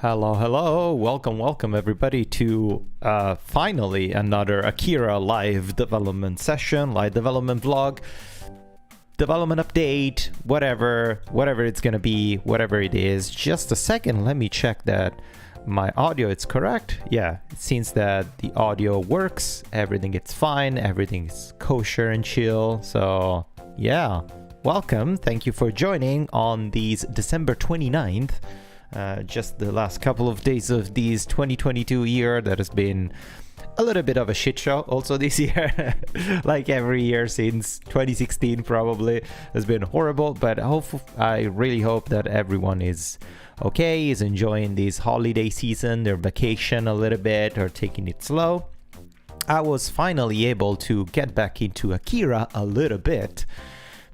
Hello, welcome everybody to finally another Akira live development session, live development vlog, development update, whatever it's gonna be, whatever it is. Just a second, let me check that my audio is correct. Yeah, it seems that the audio works, everything is fine, everything's kosher and chill. So yeah, welcome, thank you for joining on these December 29th. Just the last couple of days of this 2022 year that has been a little bit of a shit show also this year. Like every year since 2016 probably has been horrible, but I really hope that everyone is okay, is enjoying this holiday season, their vacation a little bit, or taking it slow. I was finally able to get back into Akira a little bit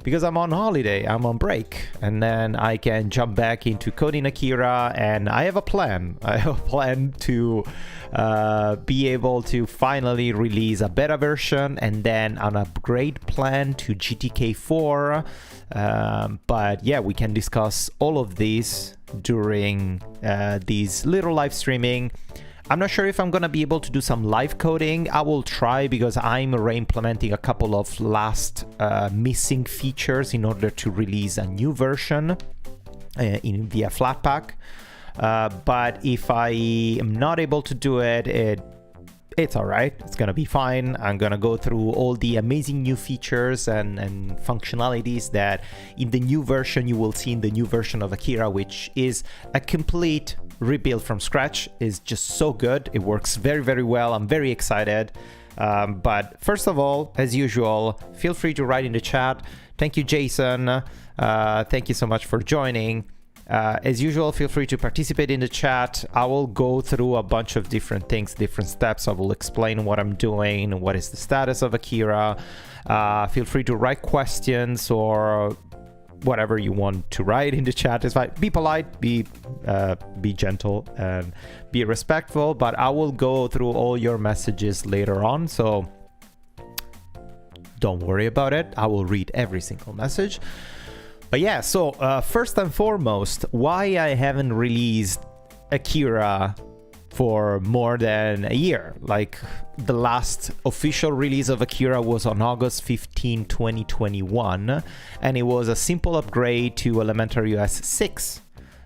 because I'm on holiday, I'm on break, and then I can jump back into coding Akira, and I have a plan. I have a plan to be able to finally release a beta version and then an upgrade plan to GTK 4. But yeah, we can discuss all of this during these little live streaming. I'm not sure if I'm gonna be able to do some live coding. I will try because I'm re-implementing a couple of last missing features in order to release a new version via Flatpak. But if I am not able to do it, it's all right. It's gonna be fine. I'm gonna go through all the amazing new features and functionalities that in the new version you will see in the new version of Akira, which is a complete rebuild from scratch. Is just so good. It works very well. I'm very excited. But first of all, as usual, feel free to write in the chat. Thank you, Jason. Thank you so much for joining. As usual, feel free to participate in the chat. I will go through a bunch of different things, different steps. I will explain what I'm doing, what is the status of Akira. Feel free to write questions or whatever you want to write in the chat is fine. Be polite, be gentle, and be respectful. But I will go through all your messages later on, so don't worry about it. I will read every single message. But yeah, so first and foremost, why I haven't released Akira for more than a year. Like, the last official release of Akira was on August 15, 2021, and it was a simple upgrade to Elementary OS 6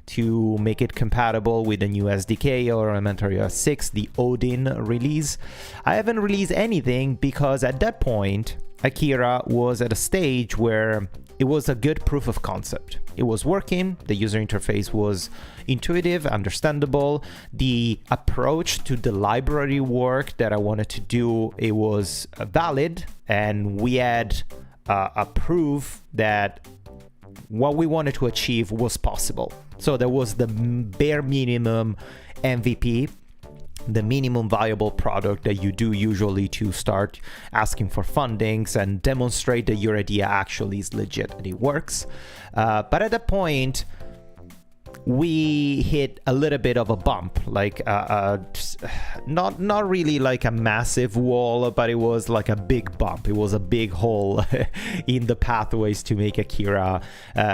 to make it compatible with the new SDK or Elementary OS 6, the Odin release. I haven't released anything because at that point, Akira was at a stage where it was a good proof of concept. It was working, the user interface was intuitive, understandable, the approach to the library work that I wanted to do, it was valid, and we had a proof that what we wanted to achieve was possible. So there was the bare minimum MVP, the minimum viable product that you do usually to start asking for fundings and demonstrate that your idea actually is legit and it works. But at that point, we hit a little bit of a bump, like not really like a massive wall, but it was like a big bump. It was a big hole in the pathways to make Akira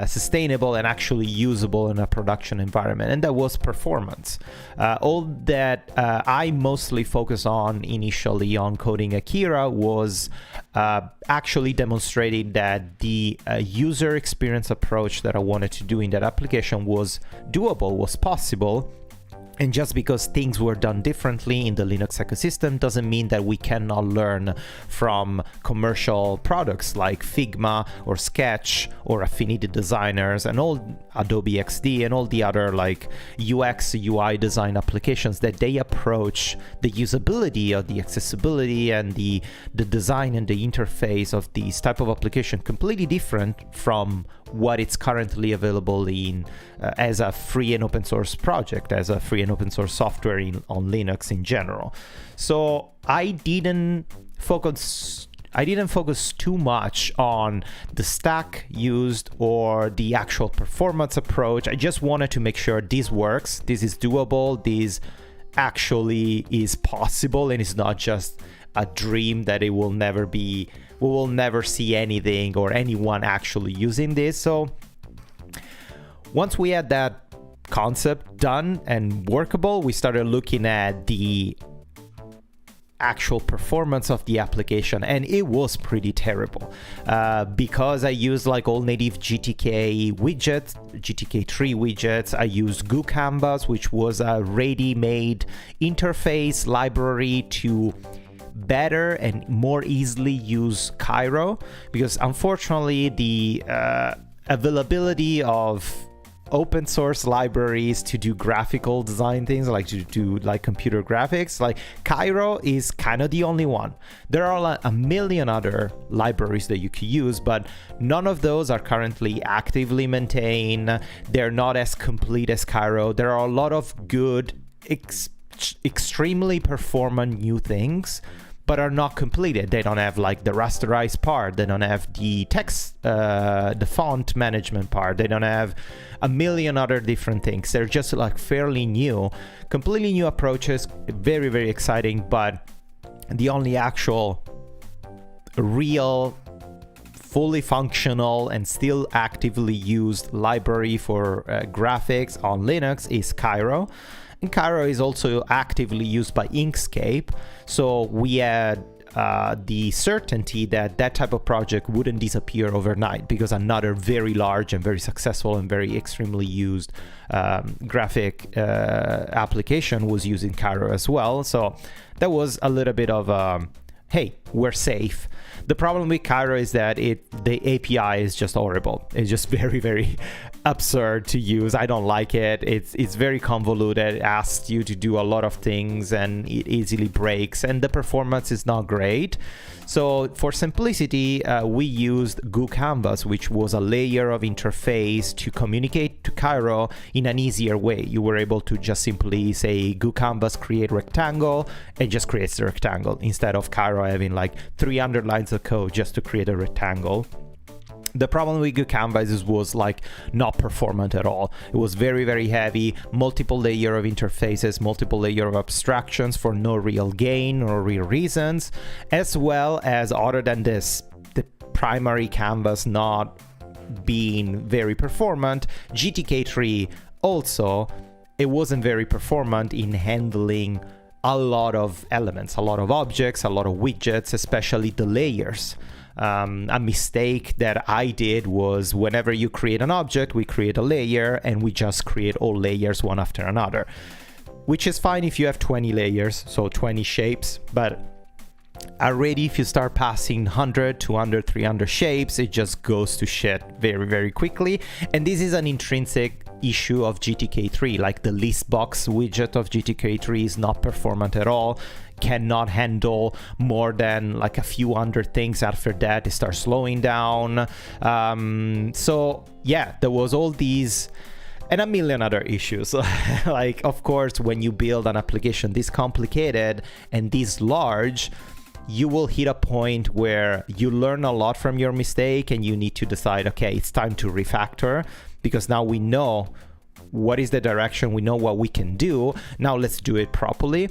sustainable and actually usable in a production environment, and that was performance. All that I mostly focus on initially on coding Akira was actually demonstrating that the user experience approach that I wanted to do in that application was doable, was possible. And just because things were done differently in the Linux ecosystem doesn't mean that we cannot learn from commercial products like Figma or Sketch or Affinity Designers and all Adobe XD and all the other like UX, UI design applications that they approach the usability or the accessibility and the design and the interface of these type of application completely different from what it's currently available in as a free and open source project, as a free and open source software on Linux in general. So I didn't focus too much on the stack used or the actual performance approach. I just wanted to make sure this works, this is doable, this actually is possible, and it's not just a dream that it will never be, we will never see anything or anyone actually using this. So once we had that concept done and workable, we started looking at the actual performance of the application, and it was pretty terrible because I used like all native GTK widgets, GTK3 widgets. I used GooCanvas, which was a ready-made interface library to better and more easily use Cairo, because unfortunately the availability of open source libraries to do graphical design things, like to do like computer graphics, like Cairo is kind of the only one. There are like a million other libraries that you could use, but none of those are currently actively maintained. They're not as complete as Cairo. There are a lot of good, extremely performant new things, but are not completed. They don't have like the rasterized part. They don't have the text, the font management part. They don't have a million other different things. They're just like fairly new, completely new approaches, very, very exciting. But the only actual real, fully functional and still actively used library for graphics on Linux is Cairo. And Cairo is also actively used by Inkscape, so we had the certainty that that type of project wouldn't disappear overnight, because another very large and very successful and very extremely used graphic application was using Cairo as well. So that was a little bit of hey, we're safe. The problem with Cairo is that the API is just horrible. It's just very, very absurd to use. I don't like it. It's very convoluted. It asks you to do a lot of things and it easily breaks, and the performance is not great. So for simplicity, we used GooCanvas, which was a layer of interface to communicate to Cairo in an easier way. You were able to just simply say GooCanvas create rectangle, and just creates the rectangle, instead of Cairo having like 300 lines of code just to create a rectangle. The problem with GooCanvas was like not performant at all. It was very, very heavy, multiple layer of interfaces, multiple layer of abstractions for no real gain or real reasons, as well as, other than this, the primary canvas not being very performant, GTK3 also, it wasn't very performant in handling a lot of elements, a lot of objects, a lot of widgets, especially the layers. A mistake that I did was, whenever you create an object, we create a layer and we just create all layers one after another, which is fine if you have 20 layers, so 20 shapes, but already if you start passing 100, 200, 300 shapes, it just goes to shit very, very quickly. And this is an intrinsic issue of GTK3, like the list box widget of GTK3 is not performant at all, cannot handle more than like a few hundred things. After that, it starts slowing down. So yeah, there was all these and a million other issues. Like, of course, when you build an application this complicated and this large, you will hit a point where you learn a lot from your mistake and you need to decide, okay, it's time to refactor, because now we know what is the direction, we know what we can do, now let's do it properly.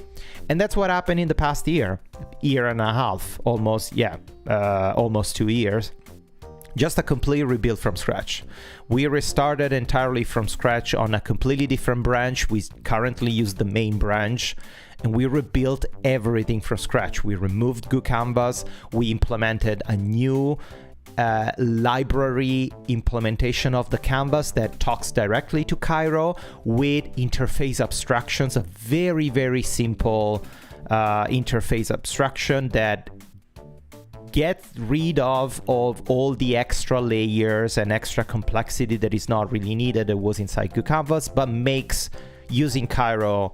And that's what happened in the past year and a half, almost 2 years. Just a complete rebuild from scratch. We restarted entirely from scratch on a completely different branch. We currently use the main branch, and we rebuilt everything from scratch. We removed GooCanvas. We implemented a new library implementation of the canvas that talks directly to Cairo with interface abstractions, a very, very simple interface abstraction that get rid of all the extra layers and extra complexity that is not really needed that was inside GooCanvas, but makes using Cairo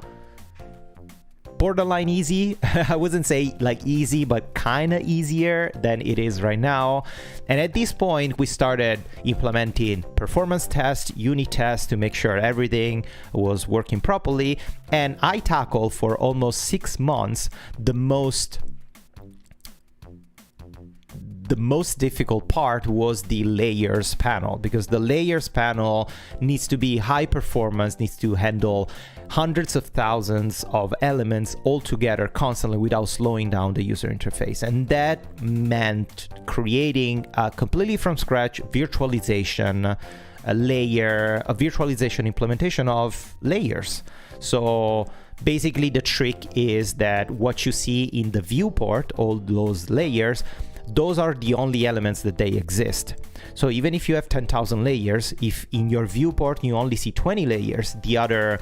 borderline easy. I wouldn't say like easy, but kind of easier than it is right now. And at this point, we started implementing performance tests, unit tests to make sure everything was working properly. And I tackled for almost 6 months the most difficult part was the layers panel, because the layers panel needs to be high performance, needs to handle hundreds of thousands of elements all together constantly without slowing down the user interface. And that meant creating a completely from scratch virtualization a virtualization implementation of layers. So basically the trick is that what you see in the viewport, all those layers, those are the only elements that they exist. So even if you have 10,000 layers, if in your viewport you only see 20 layers, the other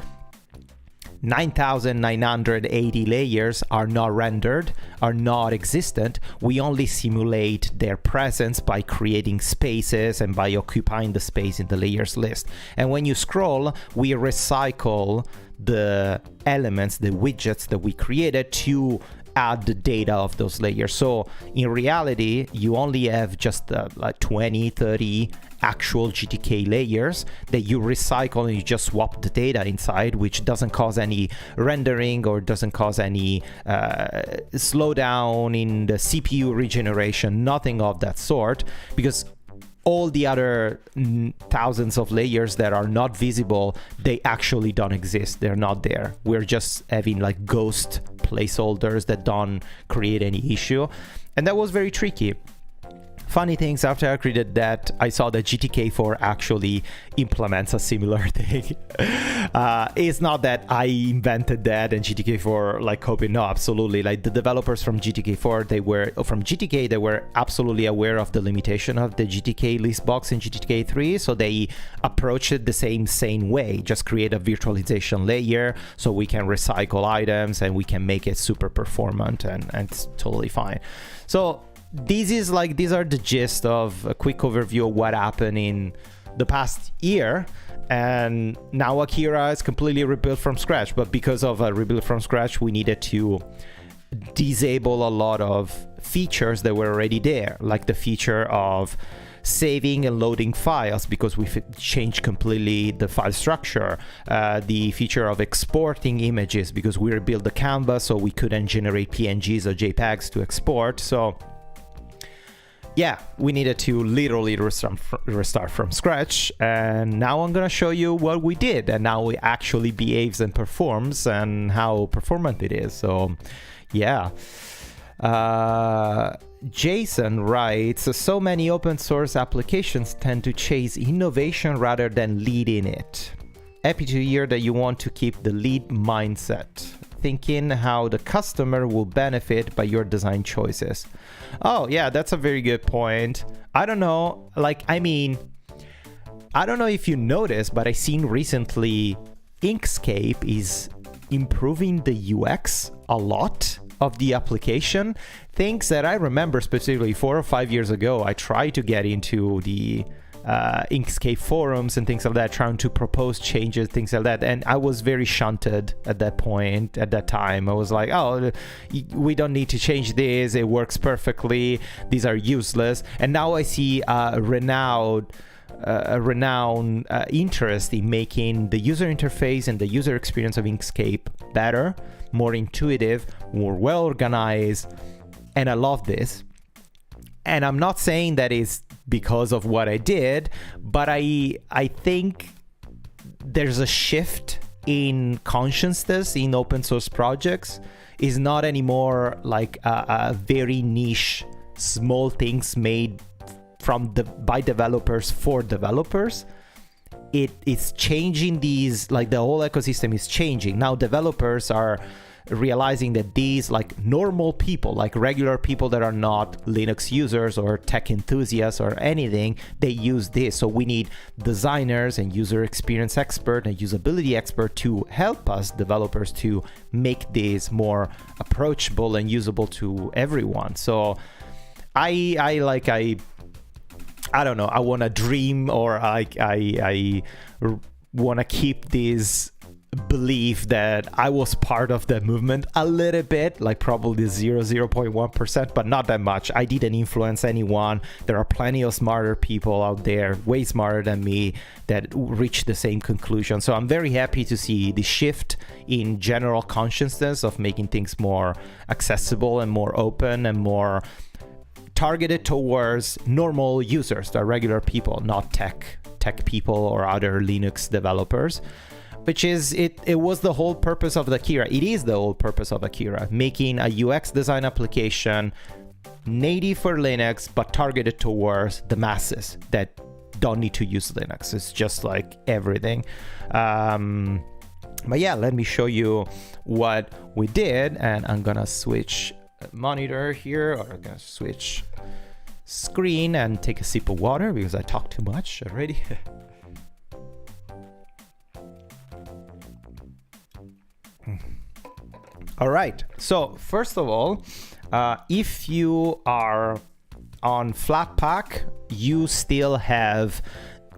9,980 layers are not rendered, are not existent. We only simulate their presence by creating spaces and by occupying the space in the layers list. And when you scroll, we recycle the elements, the widgets that we created to add the data of those layers. So in reality, you only have just like 20, 30 actual GTK layers that you recycle and you just swap the data inside, which doesn't cause any rendering or doesn't cause any slowdown in the CPU regeneration, nothing of that sort, because all the other thousands of layers that are not visible, they actually don't exist. They're not there. We're just having like ghost placeholders that don't create any issue. And that was very tricky. Funny things, after I created that, I saw that GTK4 actually implements a similar thing. It's not that I invented that and GTK4 like copied. No, absolutely. Like the developers from GTK4, from GTK, they were absolutely aware of the limitation of the GTK list box in GTK3. So they approached it the same way, just create a virtualization layer so we can recycle items and we can make it super performant, and it's totally fine. So these are the gist of a quick overview of what happened in the past year. And now Akira is completely rebuilt from scratch. But because of a rebuild from scratch, we needed to disable a lot of features that were already there, like the feature of saving and loading files, because we've changed completely the file structure, the feature of exporting images, because we rebuilt the canvas so we couldn't generate PNGs or JPEGs to export. So yeah, we needed to literally restart from scratch. And now I'm gonna show you what we did and how it actually behaves and performs and how performant it is. So yeah. Jason writes, so many open source applications tend to chase innovation rather than lead in it. Happy to hear that you want to keep the lead mindset, thinking how the customer will benefit by your design choices. Oh yeah, that's a very good point. I don't know, I don't know if you noticed, but I seen recently Inkscape is improving the UX a lot of the application. Things that I remember specifically 4 or 5 years ago, I tried to get into the Inkscape forums and things like that, trying to propose changes, things like that, and I was very shunted at that point. At that time I was like, oh, we don't need to change this, it works perfectly, these are useless. And now I see a renowned interest in making the user interface and the user experience of Inkscape better, more intuitive, more well organized, and I love this. And I'm not saying that is because of what I did, but I think there's a shift in consciousness in open source projects. Is not anymore like a very niche, small things made by developers for developers. It's changing these, like the whole ecosystem is changing. Now developers are realizing that these like normal people, like regular people that are not Linux users or tech enthusiasts or anything, they use this. So we need designers and user experience expert and usability expert to help us developers to make this more approachable and usable to everyone. So I don't know, I want to dream, or I want to keep this belief that I was part of the movement a little bit, like probably 0.1%, but not that much. I didn't influence anyone. There are plenty of smarter people out there, way smarter than me, that reach the same conclusion. So I'm very happy to see the shift in general consciousness of making things more accessible and more open and more targeted towards normal users, the regular people, not tech people or other Linux developers. Which is, it was the whole purpose of the Akira. It is the whole purpose of Akira, making a UX design application native for Linux, but targeted towards the masses that don't need to use Linux. It's just like everything. But yeah, let me show you what we did, and I'm gonna switch monitor here, or I'm gonna switch screen and take a sip of water because I talked too much already. All right, so first of all, if you are on Flatpak, you still have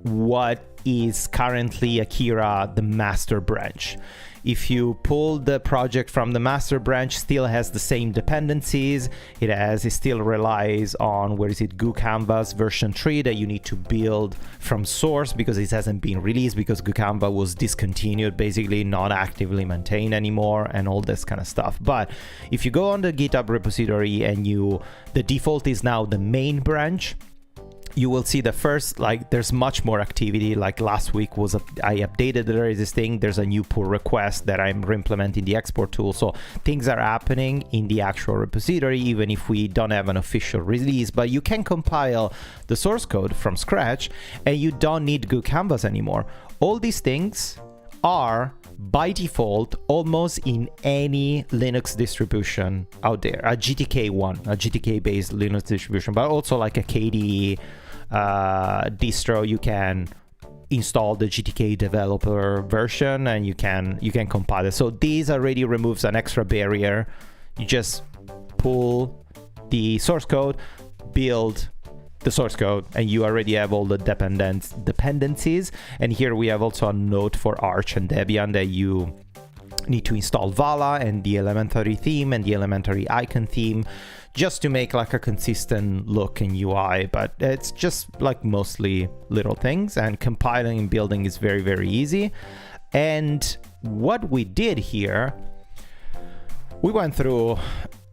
what is currently Akira, the master branch. If you pull the project from the master branch, still has the same dependencies. It still relies on, Goo Canvas version 3 that you need to build from source because it hasn't been released, because Goo Canvas was discontinued, basically not actively maintained anymore, and all this kind of stuff. But if you go on the GitHub repository and the default is now the main branch, you will see the first, like, there's much more activity. Like last week I updated the existing, there's a new pull request that I'm re-implementing the export tool. So things are happening in the actual repository, even if we don't have an official release. But you can compile the source code from scratch and you don't need Goo Canvas anymore. All these things are by default almost in any Linux distribution out there. A GTK based Linux distribution, but also like a KDE distro, you can install the GTK developer version and you can compile it. So this already removes an extra barrier. You just pull the source code, build the source code, and you already have all the dependencies. And here we have also a note for Arch and Debian that you need to install Vala and the elementary theme and the elementary icon theme, just to make like a consistent look in UI. But it's just like mostly little things, and compiling and building is very, very easy. And what we did here, we went through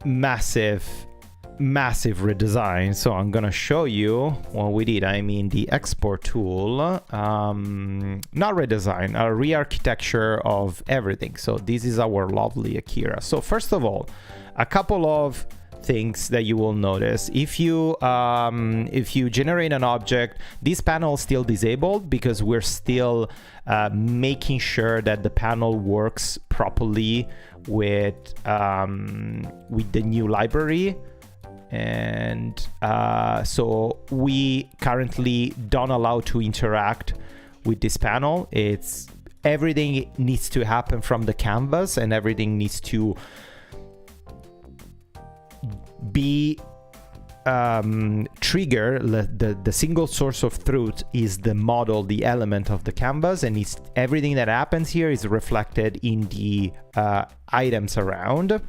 massive redesign. So I'm gonna show you what we did. I mean the export tool, not redesign, a re-architecture of everything. So this is our lovely Akira. So first of all, a couple of things that you will notice. If you generate an object, this panel is still disabled because we're still making sure that the panel works properly with the new library. And so we currently don't allow to interact with this panel. Everything needs to happen from the canvas, and everything needs to be trigger. The single source of truth is the model, the element of the canvas, and everything that happens here is reflected in the items around.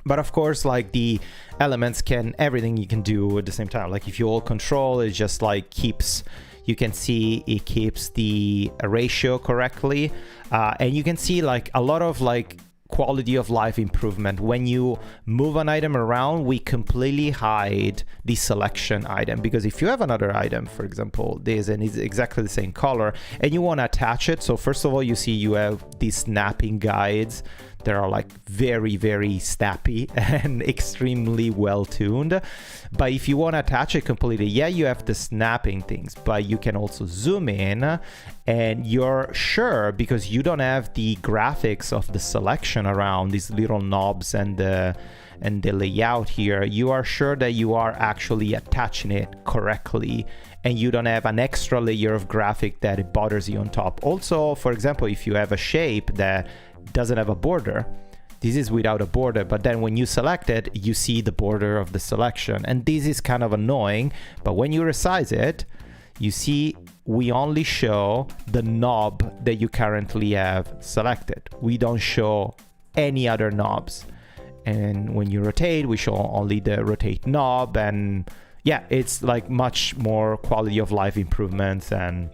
But of course, like the elements everything you can do at the same time. Like if you hold control, it just like you can see it keeps the ratio correctly. And you can see like a lot of like quality of life improvement. When you move an item around, we completely hide the selection item, because if you have another item, for example this, and it's exactly the same color, and you want to attach it, so first of all you see you have these snapping guides that are like very, very snappy and extremely well tuned. But if you want to attach it completely, you have the snapping things, but you can also zoom in, and you're sure, because you don't have the graphics of the selection around these little knobs and the layout here, you are sure that you are actually attaching it correctly, and you don't have an extra layer of graphic that it bothers you on top. Also, for example, if you have a shape that doesn't have a border, this is without a border, but then when you select it, you see the border of the selection, and this is kind of annoying. But when you resize it, you see we only show the knob that you currently have selected. We don't show any other knobs. And when you rotate, we show only the rotate knob, and it's like much more quality of life improvements, and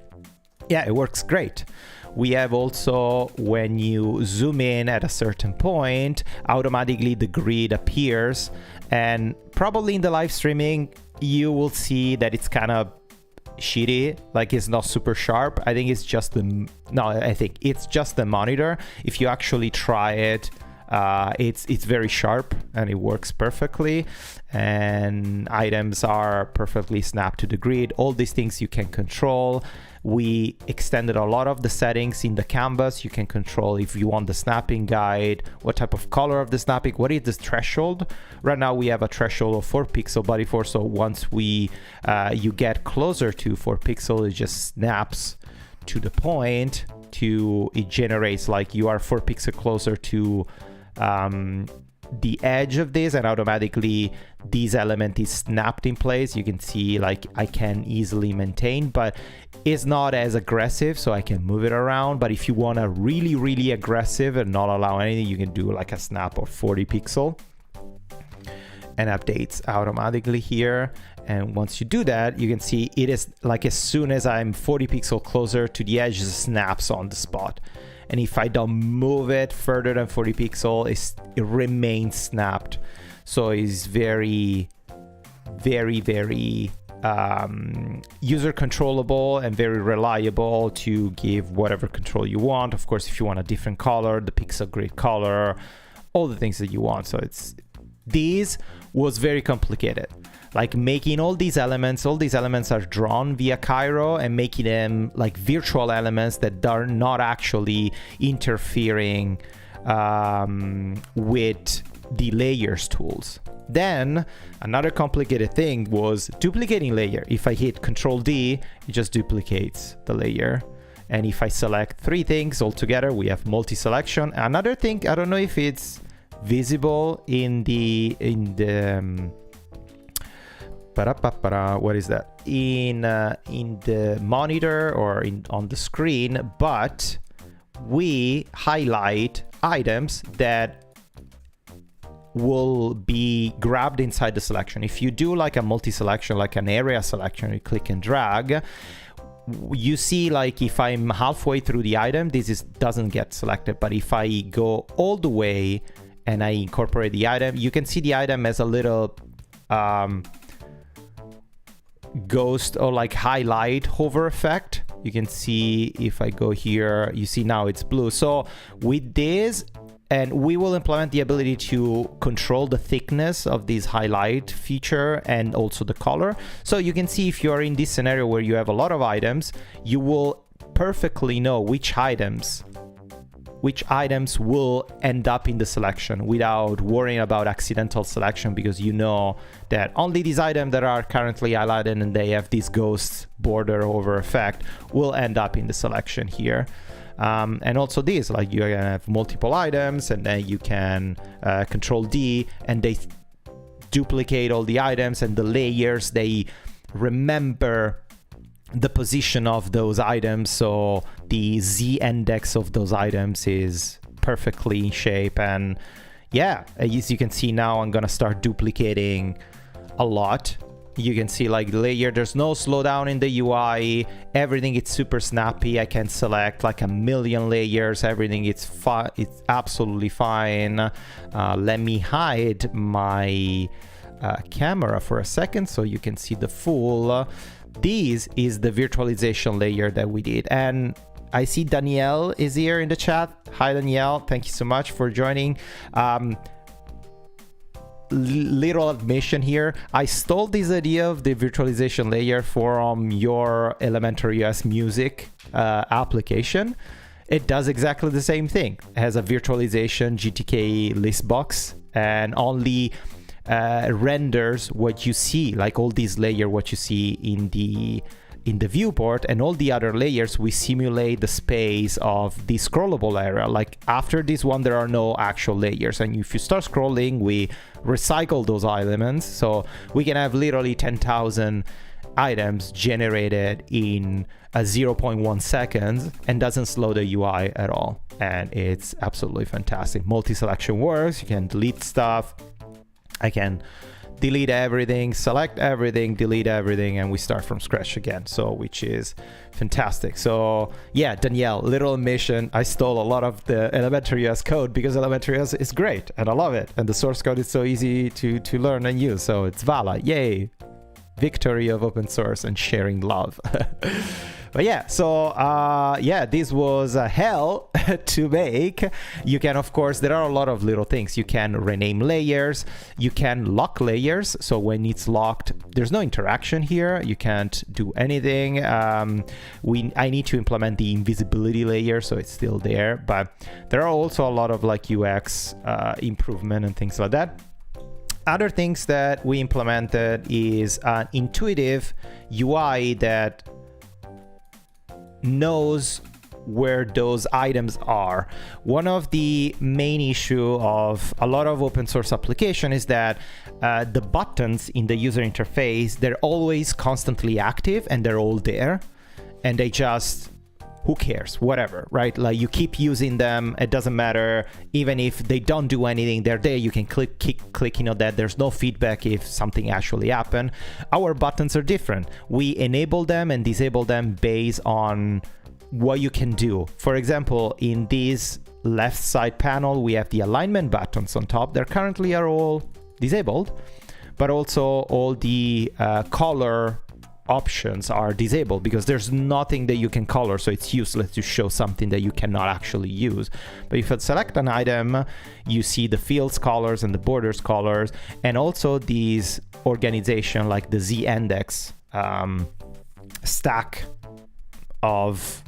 it works great. We have also, when you zoom in at a certain point, automatically the grid appears, and probably in the live streaming you will see that it's kind of shitty, like it's not super sharp. I think it's just the monitor. If you actually try it It's very sharp and it works perfectly, and items are perfectly snapped to the grid. All these things you can control. We extended a lot of the settings in the canvas. You can control if you want the snapping guide, what type of color of the snapping, what is the threshold. Right now we have a threshold of 4 pixel body force, so once you get closer to 4 pixel, it just snaps to the point it generates like you are 4 pixel closer to the edge of this, and automatically this element is snapped in place. You can see like I can easily maintain, but it's not as aggressive, so I can move it around. But if you want to really aggressive and not allow anything, you can do like a snap of 40 pixel and updates automatically here. And once you do that, you can see it is like as soon as I'm 40 pixel closer to the edge, it snaps on the spot. And if I don't move it further than 40 pixel, it remains snapped. So it's very user controllable and very reliable to give whatever control you want. Of course, if you want a different color, the pixel grid color, all the things that you want. So this was very complicated. Like making all these elements are drawn via Cairo and making them like virtual elements that are not actually interfering with the layers tools. Then another complicated thing was duplicating layer. If I hit Control D, it just duplicates the layer. And if I select 3 things all together, we have multi-selection. Another thing, I don't know if it's visible in the what is that in the monitor or on the screen, but we highlight items that will be grabbed inside the selection. If you do like a multi-selection, like an area selection, you click and drag, you see like if I'm halfway through the item, doesn't get selected. But if I go all the way and I incorporate the item, you can see the item as a little ghost or like highlight hover effect. You can see if I go here, you see now it's blue. So with this, and we will implement the ability to control the thickness of this highlight feature and also the color. So you can see if you're in this scenario where you have a lot of items, you will perfectly know which items will end up in the selection without worrying about accidental selection, because you know that only these items that are currently highlighted and they have this ghost border over effect will end up in the selection here. And also this, like you're gonna have multiple items and then you can Control D and they duplicate all the items, and the layers, they remember the position of those items, so the Z index of those items is perfectly in shape. And yeah, as you can see now, I'm gonna start duplicating a lot. You can see like the layer, there's no slowdown in the UI, everything is super snappy. I can select like a million layers, everything it's absolutely fine. Let me hide my camera for a second so you can see the full. This is the virtualization layer that we did, and I see Danielle is here in the chat. Hi Danielle, thank you so much for joining. Little admission here, I stole this idea of the virtualization layer from your Elementary OS music application. It does exactly the same thing. It has a virtualization GTK list box and only renders what you see, like all these layers, what you see in the viewport, and all the other layers we simulate the space of the scrollable area. Like after this one there are no actual layers, and if you start scrolling we recycle those elements, so we can have literally 10,000 items generated in 0.1 seconds and doesn't slow the UI at all, and it's absolutely fantastic. Multi-selection works, you can delete stuff. I can delete everything, select everything, delete everything, and we start from scratch again, so which is fantastic. So yeah, Danielle, little admission, I stole a lot of the Elementary OS code because Elementary OS is great and I love it, and the source code is so easy to learn and use, so it's Vala, yay, victory of open source and sharing love. But yeah, so yeah, this was hell to make. You can, of course, there are a lot of little things. You can rename layers, you can lock layers. So when it's locked, there's no interaction here. You can't do anything. I need to implement the invisibility layer, so it's still there. But there are also a lot of like UX improvement and things like that. Other things that we implemented is an intuitive UI that knows where those items are. One of the main issue of a lot of open source application is that the buttons in the user interface, they're always constantly active and they're all there, and they just, who cares, whatever, right? Like you keep using them, it doesn't matter. Even if they don't do anything, they're there. You can keep clicking on that. There's no feedback if something actually happened. Our buttons are different. We enable them and disable them based on what you can do. For example, in this left side panel, we have the alignment buttons on top. They currently are all disabled, but also all the color options are disabled because there's nothing that you can color, so it's useless to show something that you cannot actually use. But if I select an item, you see the fields colors and the borders colors, and also these organization like the z-index stack of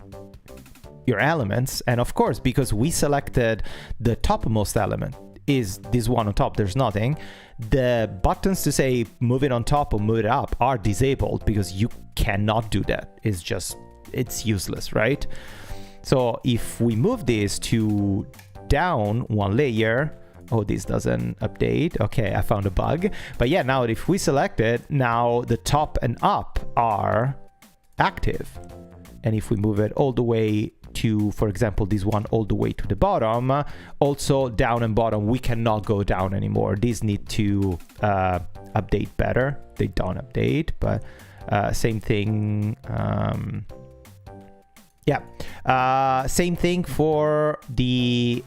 your elements. And of course, because we selected the topmost element is this one on top, there's nothing, the buttons to say move it on top or move it up are disabled because you cannot do that. It's just, it's useless, right? So if we move this to down one layer, oh, this doesn't update. Okay, I found a bug. But yeah, now if we select it, now the top and up are active. And if we move it all the way to, for example, this one all the way to the bottom, also down and bottom, we cannot go down anymore. These need to update better. They don't update, but same thing. Yeah, same thing for the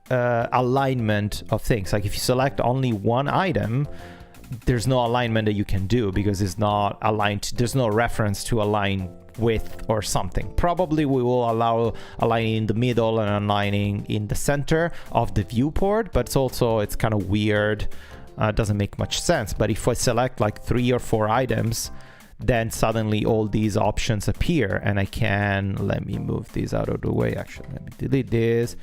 alignment of things. Like if you select only one item, there's no alignment that you can do because it's not aligned. There's no reference to align with or something. Probably we will allow aligning in the middle and aligning in the center of the viewport, but it's kind of weird. Doesn't make much sense. But if I select like 3 or 4 items, then suddenly all these options appear, and I can, let me move these out of the way. Actually, let me delete this.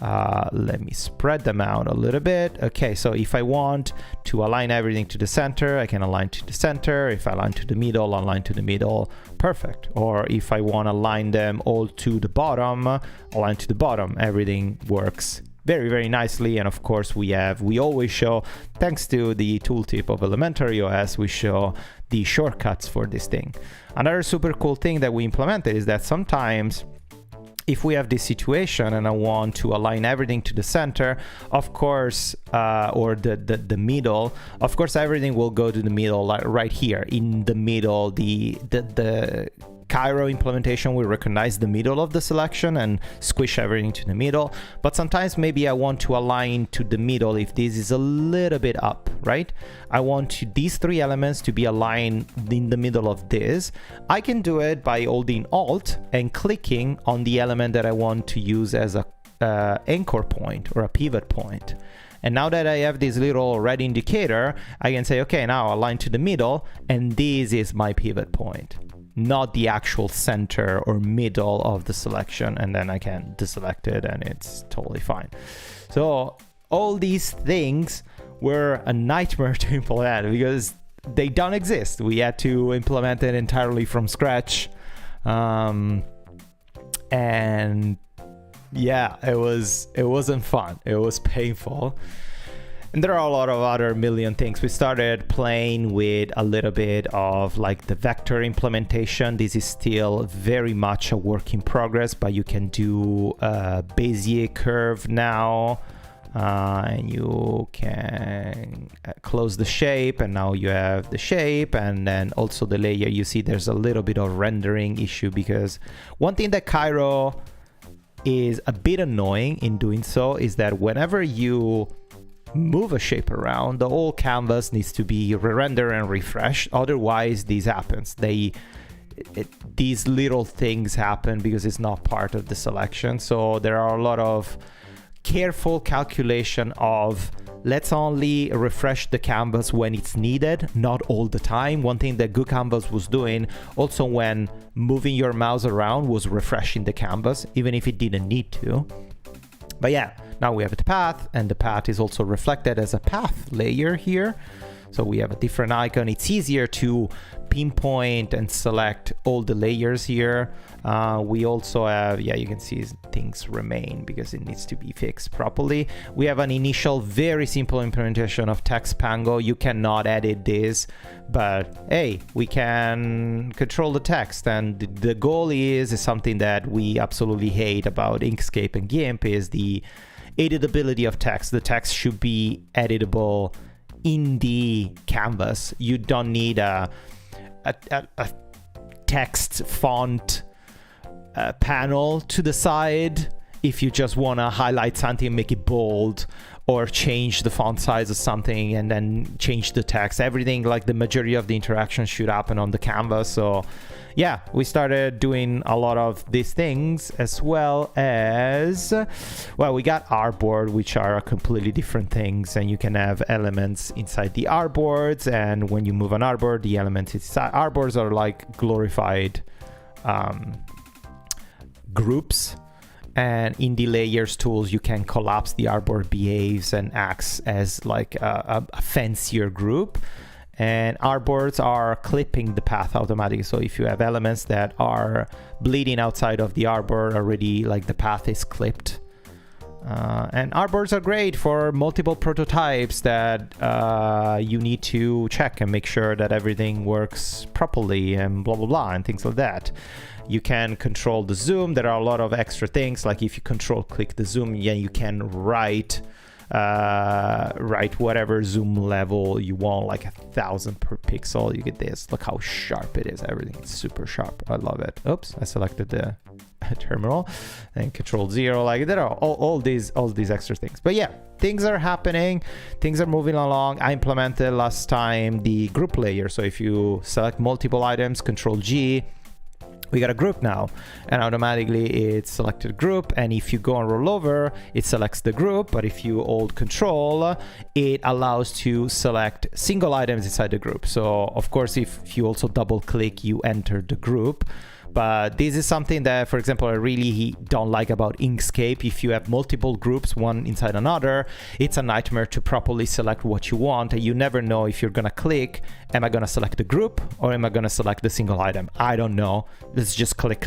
Let me spread them out a little bit. Okay, so if I want to align everything to the center, I can align to the center. If I align to the middle, align to the middle. Perfect. Or if I want to align them all to the bottom, align to the bottom. Everything works very, very nicely. And of course, we always show, thanks to the tooltip of Elementary OS, we show the shortcuts for this thing. Another super cool thing that we implemented is that sometimes if we have this situation and I want to align everything to the center, of course, or the middle, of course, everything will go to the middle, like right here in the middle. The Cairo implementation will recognize the middle of the selection and squish everything to the middle. But sometimes maybe I want to align to the middle if this is a little bit up, right? I want these 3 elements to be aligned in the middle of this. I can do it by holding Alt and clicking on the element that I want to use as a anchor point or a pivot point. And now that I have this little red indicator, I can say, okay, now align to the middle, and this is my pivot point, not the actual center or middle of the selection. And then I can deselect it and it's totally fine. So all these things were a nightmare to implement because they don't exist. We had to implement it entirely from scratch. And yeah, it wasn't fun. It was painful. And there are a lot of other million things. We started playing with a little bit of like the vector implementation. This is still very much a work in progress, but you can do a Bezier curve now. And you can close the shape, and now you have the shape, and then also the layer. You see there's a little bit of rendering issue because one thing that Cairo is a bit annoying in doing so is that whenever you move a shape around, the whole canvas needs to be re-rendered and refreshed. Otherwise, this happens. these little things happen because it's not part of the selection. So there are a lot of careful calculation of let's only refresh the canvas when it's needed, not all the time. One thing that GoCanvas was doing also when moving your mouse around was refreshing the canvas, even if it didn't need to. But yeah, now we have the path, and the path is also reflected as a path layer here. So we have a different icon. It's easier to pinpoint and select all the layers here. We also have, yeah, you can see things remain because it needs to be fixed properly. We have an initial very simple implementation of text pango. You cannot edit this, but hey, we can control the text. And the goal is something that we absolutely hate about Inkscape and GIMP is the editability of text. The text should be editable in the canvas. You don't need a text font panel to the side if you just want to highlight something and make it bold, or change the font size of something and then change the text. Everything, like the majority of the interaction, should happen on the canvas. So yeah, we started doing a lot of these things, as well as, well, we got artboard, which are completely different things, and you can have elements inside the artboards, and when you move an artboard, the elements inside artboards are like glorified groups. And in the layers tools, you can collapse the artboard behaves and acts as like a fancier group. And artboards are clipping the path automatically. So if you have elements that are bleeding outside of the artboard already, like the path is clipped. And artboards are great for multiple prototypes that you need to check and make sure that everything works properly and blah, blah, blah, and things like that. You can control the zoom. There are a lot of extra things, like if you control click the zoom, yeah, you can write whatever zoom level you want, like 1,000 per pixel. You get this. Look how sharp it is. Everything is super sharp. I love it. Oops, I selected the terminal, and control 0. Like there are all these extra things. But yeah, things are happening. Things are moving along. I implemented last time the group layer. So if you select multiple items, control G, we got a group now, and automatically it's selected group. And if you go on rollover, it selects the group. But if you hold control, it allows to select single items inside the group. So of course, if you also double click, you enter the group. But this is something that, for example, I really don't like about Inkscape. If you have multiple groups, one inside another, it's a nightmare to properly select what you want. And you never know if you're going to click, am I going to select the group or am I going to select the single item? I don't know. Let's just click,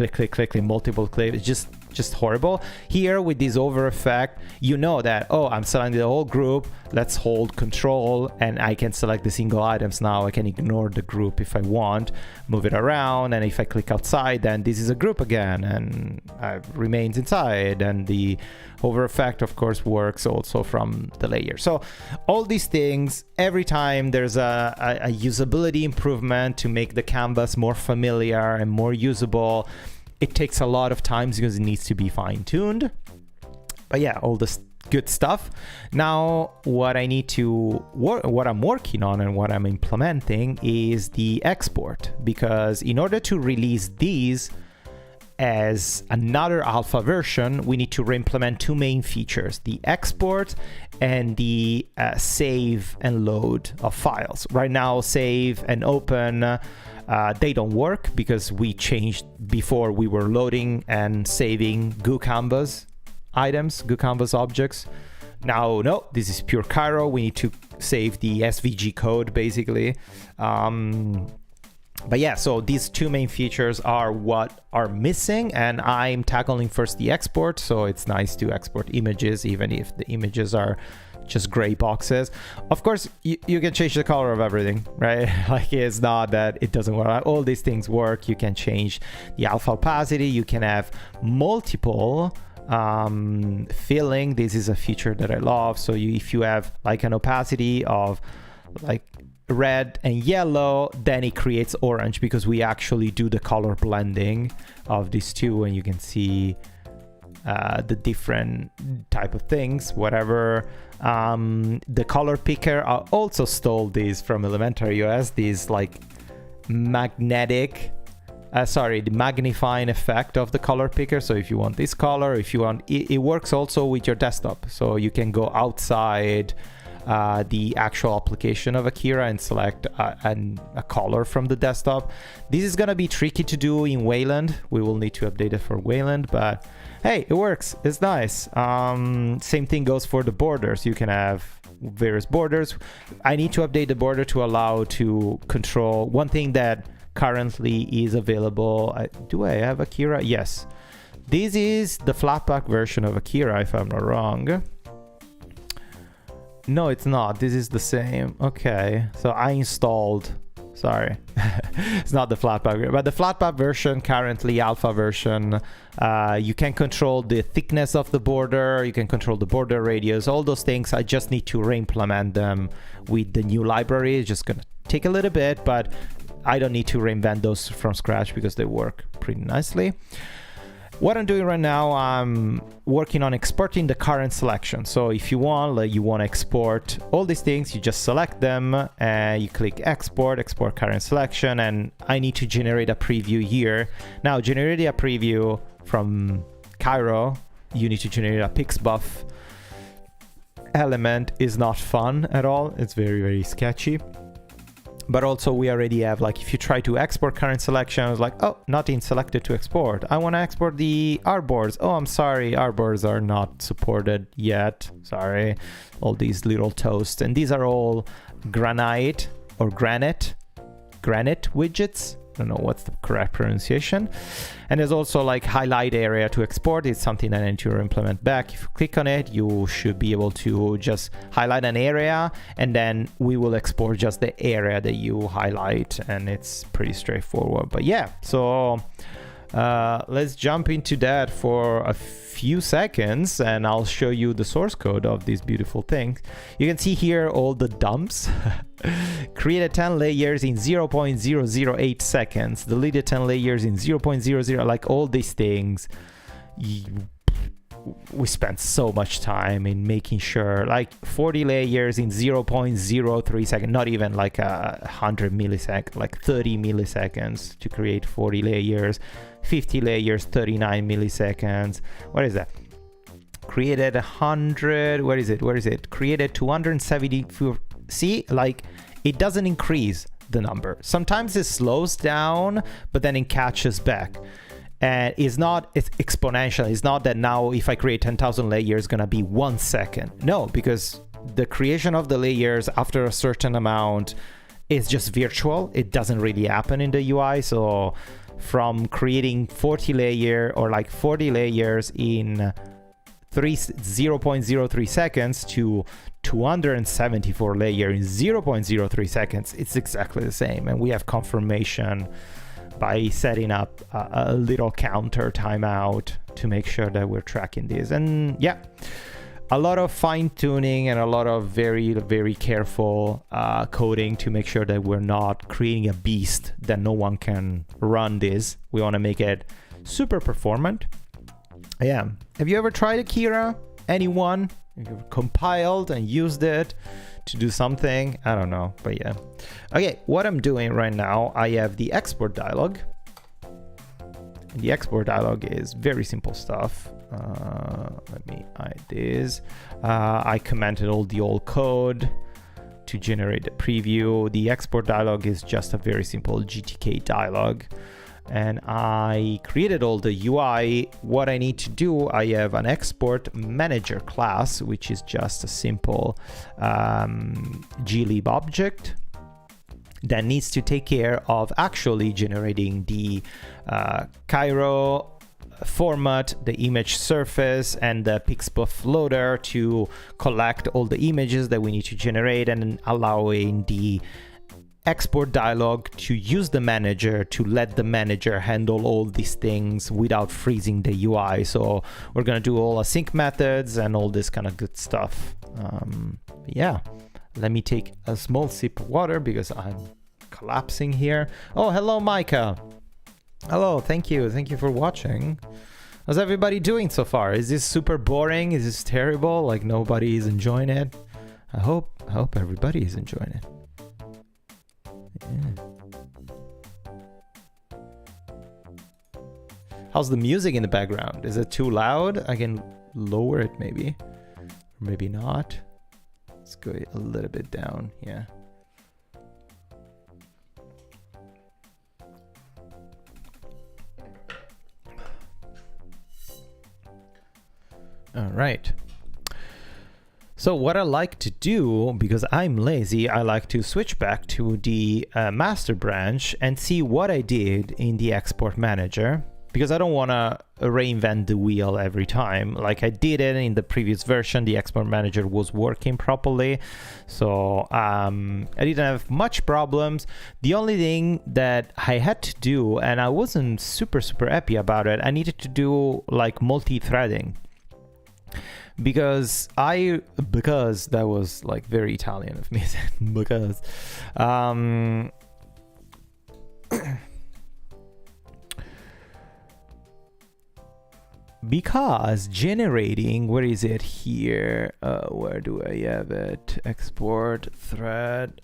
multiple click. It's just horrible. Here with this over effect, you know that, oh, I'm selecting the whole group. Let's hold control and I can select the single items now. I can ignore the group if I want, move it around. And if I click outside, then this is a group again and remains inside. And the over effect, of course, works also from the layer. So all these things, every time there's a usability improvement to make the canvas more familiar and more usable, it takes a lot of time because it needs to be fine-tuned. But yeah, all this good stuff. Now, what I'm working on and what I'm implementing is the export, because in order to release these as another alpha version, we need to re-implement two main features: the export and the save and load of files. Right now, save and open, they don't work because we changed. Before we were loading and saving GoCanvas items, GoCanvas objects. Now, no, this is pure Cairo. We need to save the SVG code basically. But yeah, so these two main features are what are missing, and I'm tackling first the export. So it's nice to export images, even if the images are just gray boxes. Of course, you can change the color of everything, right? Like, it's not that it doesn't work. All these things work. You can change the alpha opacity. You can have multiple filling. This is a feature that I love. So if you have like an opacity of like red and yellow, then it creates orange, because we actually do the color blending of these two, and you can see the different type of things, whatever. The color picker, I also stole these from Elementary OS, these like magnetic sorry, the magnifying effect of the color picker. So if you want this color, if you want, it works also with your desktop. So you can go outside the actual application of Akira and select a color from the desktop. This is gonna be tricky to do in Wayland. We will need to update it for Wayland, but hey, it works. It's nice. Same thing goes for the borders. You can have various borders. I need to update the border to allow to control one thing that currently is available. Do I have Akira? Yes. This is the flatpak version of Akira, if I'm not wrong. No, it's not. This is the same. Okay, so I installed, sorry, it's not the flatpak, but the flatpak version, currently alpha version, you can control the thickness of the border, you can control the border radius, all those things. I just need to re-implement them with the new library. It's just gonna take a little bit, but I don't need to reinvent those from scratch because they work pretty nicely. What I'm doing right now, I'm working on exporting the current selection. So if you want, like, you want to export all these things, you just select them and you click export, export current selection, and I need to generate a preview here. Now, generating a preview from Cairo, you need to generate a pixbuff element is not fun at all. It's very, very sketchy. But also we already have, like, if you try to export current selection, it's like, oh, nothing selected to export. I want to export the artboards. Oh, I'm sorry, artboards are not supported yet. Sorry, all these little toasts. And these are all granite or granite widgets. I don't know what's the correct pronunciation. And there's also like highlight area to export. It's something that I need to implement back. If you click on it, you should be able to just highlight an area, and then we will export just the area that you highlight, and it's pretty straightforward. But yeah, so let's jump into that for a few seconds, and I'll show you the source code of these beautiful things. You can see here all the dumps. Created 10 layers in 0.008 seconds, deleted 10 layers in 0.00, like all these things. We spent so much time in making sure, like 40 layers in 0.03 seconds, not even like 100 milliseconds, like 30 milliseconds to create 40 layers, 50 layers, 39 milliseconds. What is that? Created 100, where is it? Created 274. See, like, it doesn't increase the number. Sometimes it slows down, but then it catches back. And it's exponential. It's not that now if I create 10,000 layers, it's gonna be 1 second. No, because the creation of the layers after a certain amount is just virtual. It doesn't really happen in the UI. So from creating 40 layers in 0.03 seconds to 274 layers in 0.03 seconds, it's exactly the same. And we have confirmation by setting up a little counter timeout to make sure that we're tracking this. And yeah, a lot of fine tuning and a lot of very, very careful coding to make sure that we're not creating a beast that no one can run this. We want to make it super performant. Yeah. Have you ever tried Akira? Anyone? Have you ever compiled and used it to do something? I don't know, but yeah. Okay, what I'm doing right now, I have the export dialog. And the export dialog is very simple stuff. Let me hide this. I commented all the old code to generate the preview. The export dialog is just a very simple GTK dialog. And I created all the UI. What I need to do, I have an export manager class, which is just a simple glib object that needs to take care of actually generating the Cairo format, the image surface, and the pixbuff loader to collect all the images that we need to generate, and allowing the export dialog to use the manager to let the manager handle all these things without freezing the UI. So we're gonna do all async methods and all this kind of good stuff. Yeah, let me take a small sip of water because I'm collapsing here. Oh, hello, Micah. Hello, thank you for watching. How's everybody doing so far? Is this super boring? Is this terrible? Like nobody is enjoying it? I hope everybody is enjoying it. Yeah. How's the music in the background? Is it too loud? I can lower it maybe. Or maybe not. Let's go a little bit down. Yeah. All right. So what I like to do, because I'm lazy, I like to switch back to the master branch and see what I did in the export manager, because I don't want to reinvent the wheel every time. Like I did it in the previous version, the export manager was working properly. So I didn't have much problems. The only thing that I had to do, and I wasn't super happy about it, I needed to do like multi-threading. Because that was like very Italian of me. Because generating, where is it here? Where do I have it? Export thread.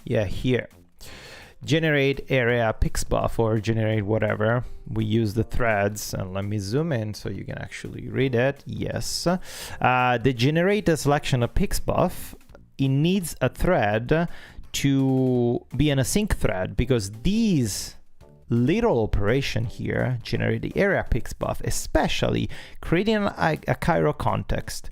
Yeah, here. Generate area pixbuff or generate whatever. We use the threads, and let me zoom in so you can actually read it. Yes. The generate a selection of pixbuff, it needs a thread to be an async thread, because these little operation here, generate the area pixbuff, especially creating a Cairo context,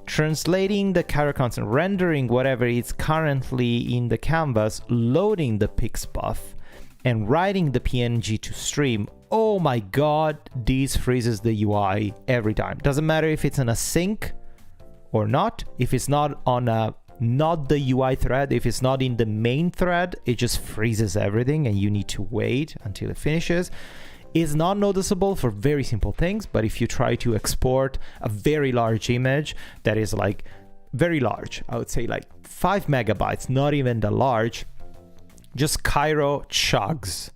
translating the Cairo content, rendering whatever is currently in the canvas, loading the pixbuff, and writing the PNG to stream. Oh my god, this freezes the UI every time. Doesn't matter if it's an async or not. If it's not on not the UI thread, if it's not in the main thread, it just freezes everything and you need to wait until it finishes. Is not noticeable for very simple things, but if you try to export a very large image that is like very large, I would say like 5 megabytes, not even the large, just Cairo chugs,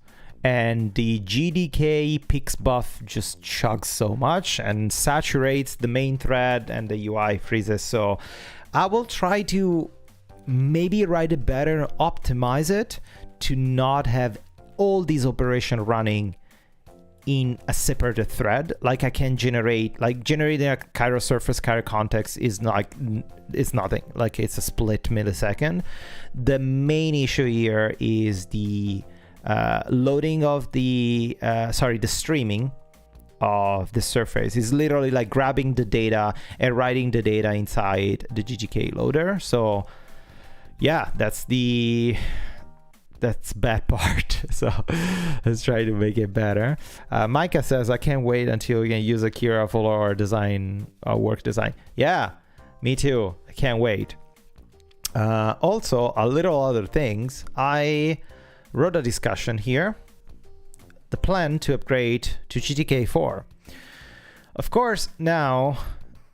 and the GDK pixbuff just chugs so much and saturates the main thread, and the UI freezes. So I will try to maybe write it better, optimize it to not have all these operations running in a separate thread. Like I can generating a Cairo surface, Cairo context is it's nothing, like it's a split millisecond. The main issue here is the loading of the streaming of the surface is literally like grabbing the data and writing the data inside the GGK loader. So yeah, that's bad part. So let's try to make it better. Micah says, I can't wait until we can use Akira for our design, our work design. Yeah, me too. I can't wait. Also, a little other things. I wrote a discussion here. The plan to upgrade to GTK4. Of course, now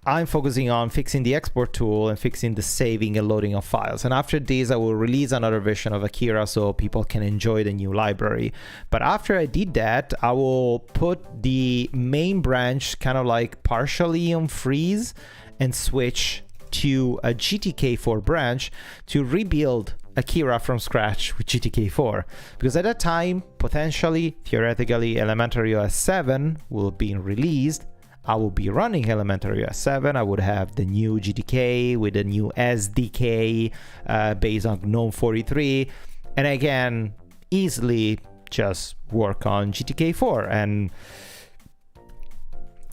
I'm focusing on fixing the export tool and fixing the saving and loading of files. And after this, I will release another version of Akira so people can enjoy the new library. But after I did that, I will put the main branch kind of like partially on freeze and switch to a GTK4 branch to rebuild Akira from scratch with GTK4. Because at that time, potentially, theoretically, Elementary OS 7 will be released. I will be running Elementary OS 7. I would have the new GTK with the new SDK based on GNOME 43. And I can easily just work on GTK4 and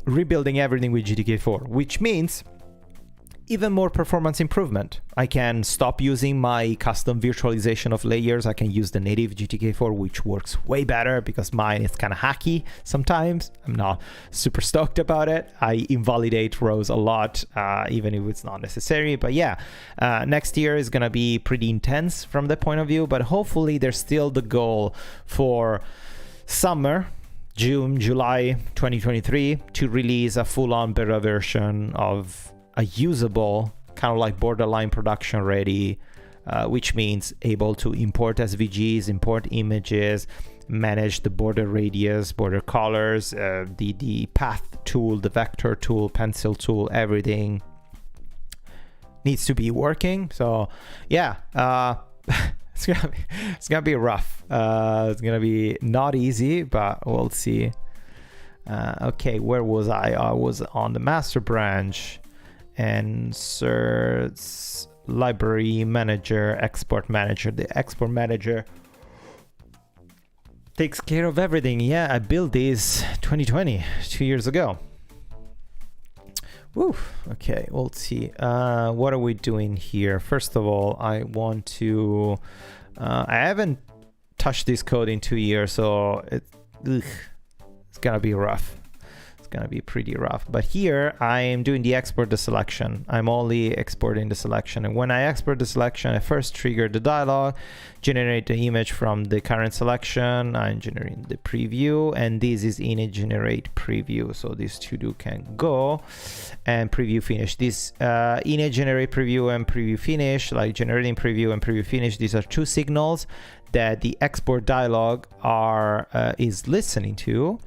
rebuilding everything with GTK4, which means even more performance improvement. I can stop using my custom virtualization of layers. I can use the native GTK4, which works way better because mine is kind of hacky sometimes. I'm not super stoked about it. I invalidate rows a lot, even if it's not necessary. But yeah, next year is going to be pretty intense from that point of view. But hopefully there's still the goal for summer, June, July 2023, to release a full-on beta version of a usable, kind of like borderline production ready, which means able to import SVGs, import images, manage the border radius, border colors, the path tool, the vector tool, pencil tool, everything needs to be working. So yeah, it's gonna be rough. It's gonna be not easy, but we'll see. Okay, where was I? I was on the master branch and search library manager, export manager. The export manager takes care of everything. Yeah, I built these 2020, 2 years ago. Woo. Okay, we'll see. What are we doing here? First of all, I want to... I haven't touched this code in 2 years, so it's gonna be rough. It's gonna be pretty rough. But here, I am doing the export the selection. I'm only exporting the selection. And when I export the selection, I first trigger the dialog, generate the image from the current selection. I'm generating the preview, and this is init generate preview. So these two can go, and preview finish. This init generate preview and preview finish, like generating preview and preview finish, these are two signals that the export dialog is listening to.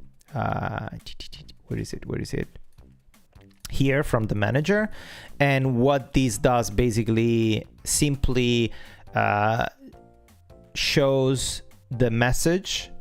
Where is it? Here from the manager. And what this does basically simply shows the message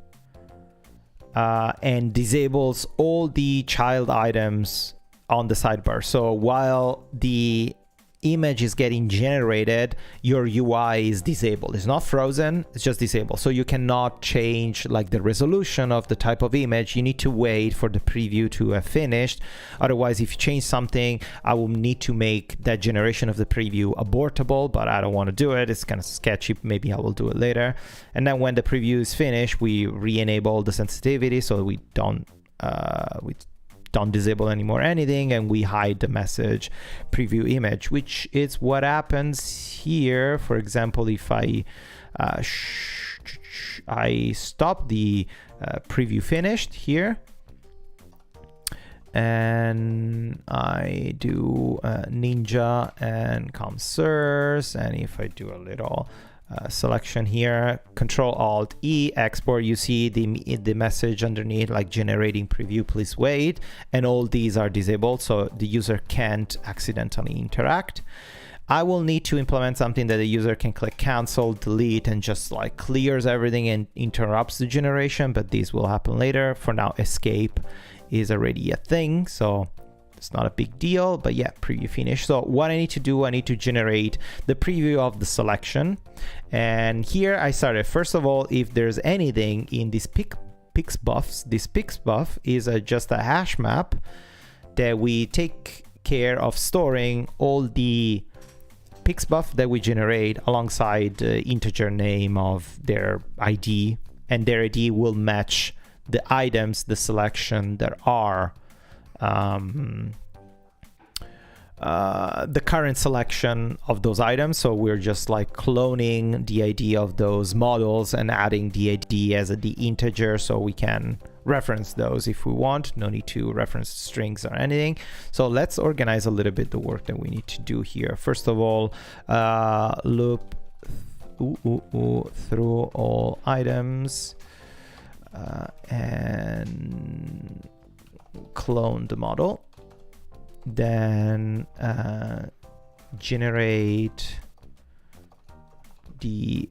and disables all the child items on the sidebar. So while the image is getting generated, your UI is disabled. It's not frozen, it's just disabled. So you cannot change like the resolution of the type of image. You need to wait for the preview to have finished. Otherwise, if you change something, I will need to make that generation of the preview abortable, but I don't want to do it. It's kind of sketchy. Maybe I will do it later. And then when the preview is finished, we re-enable the sensitivity so we don't disable anymore anything, and we hide the message preview image, which is what happens here. For example, if I stop the preview finished here, and I do ninja and com source, and if I do a little selection here, Control-Alt-E, export, you see the message underneath like generating preview, please wait, and all these are disabled so the user can't accidentally interact. I will need to implement something that the user can click cancel, delete, and just like clears everything and interrupts the generation, but this will happen later. For now, escape is already a thing, so it's not a big deal. But yeah, preview finish. So what I need to do, I need to generate the preview of the selection. And here I started, first of all, if there's anything in this pix buffs, this pix buff is just a hash map that we take care of storing all the pix buff that we generate alongside the integer name of their ID, and their ID will match the items, the selection that are the current selection of those items. So we're just like cloning the ID of those models and adding the ID as the integer so we can reference those if we want. No need to reference strings or anything. So let's organize a little bit the work that we need to do here. First of all, loop through all items and clone the model. Then generate the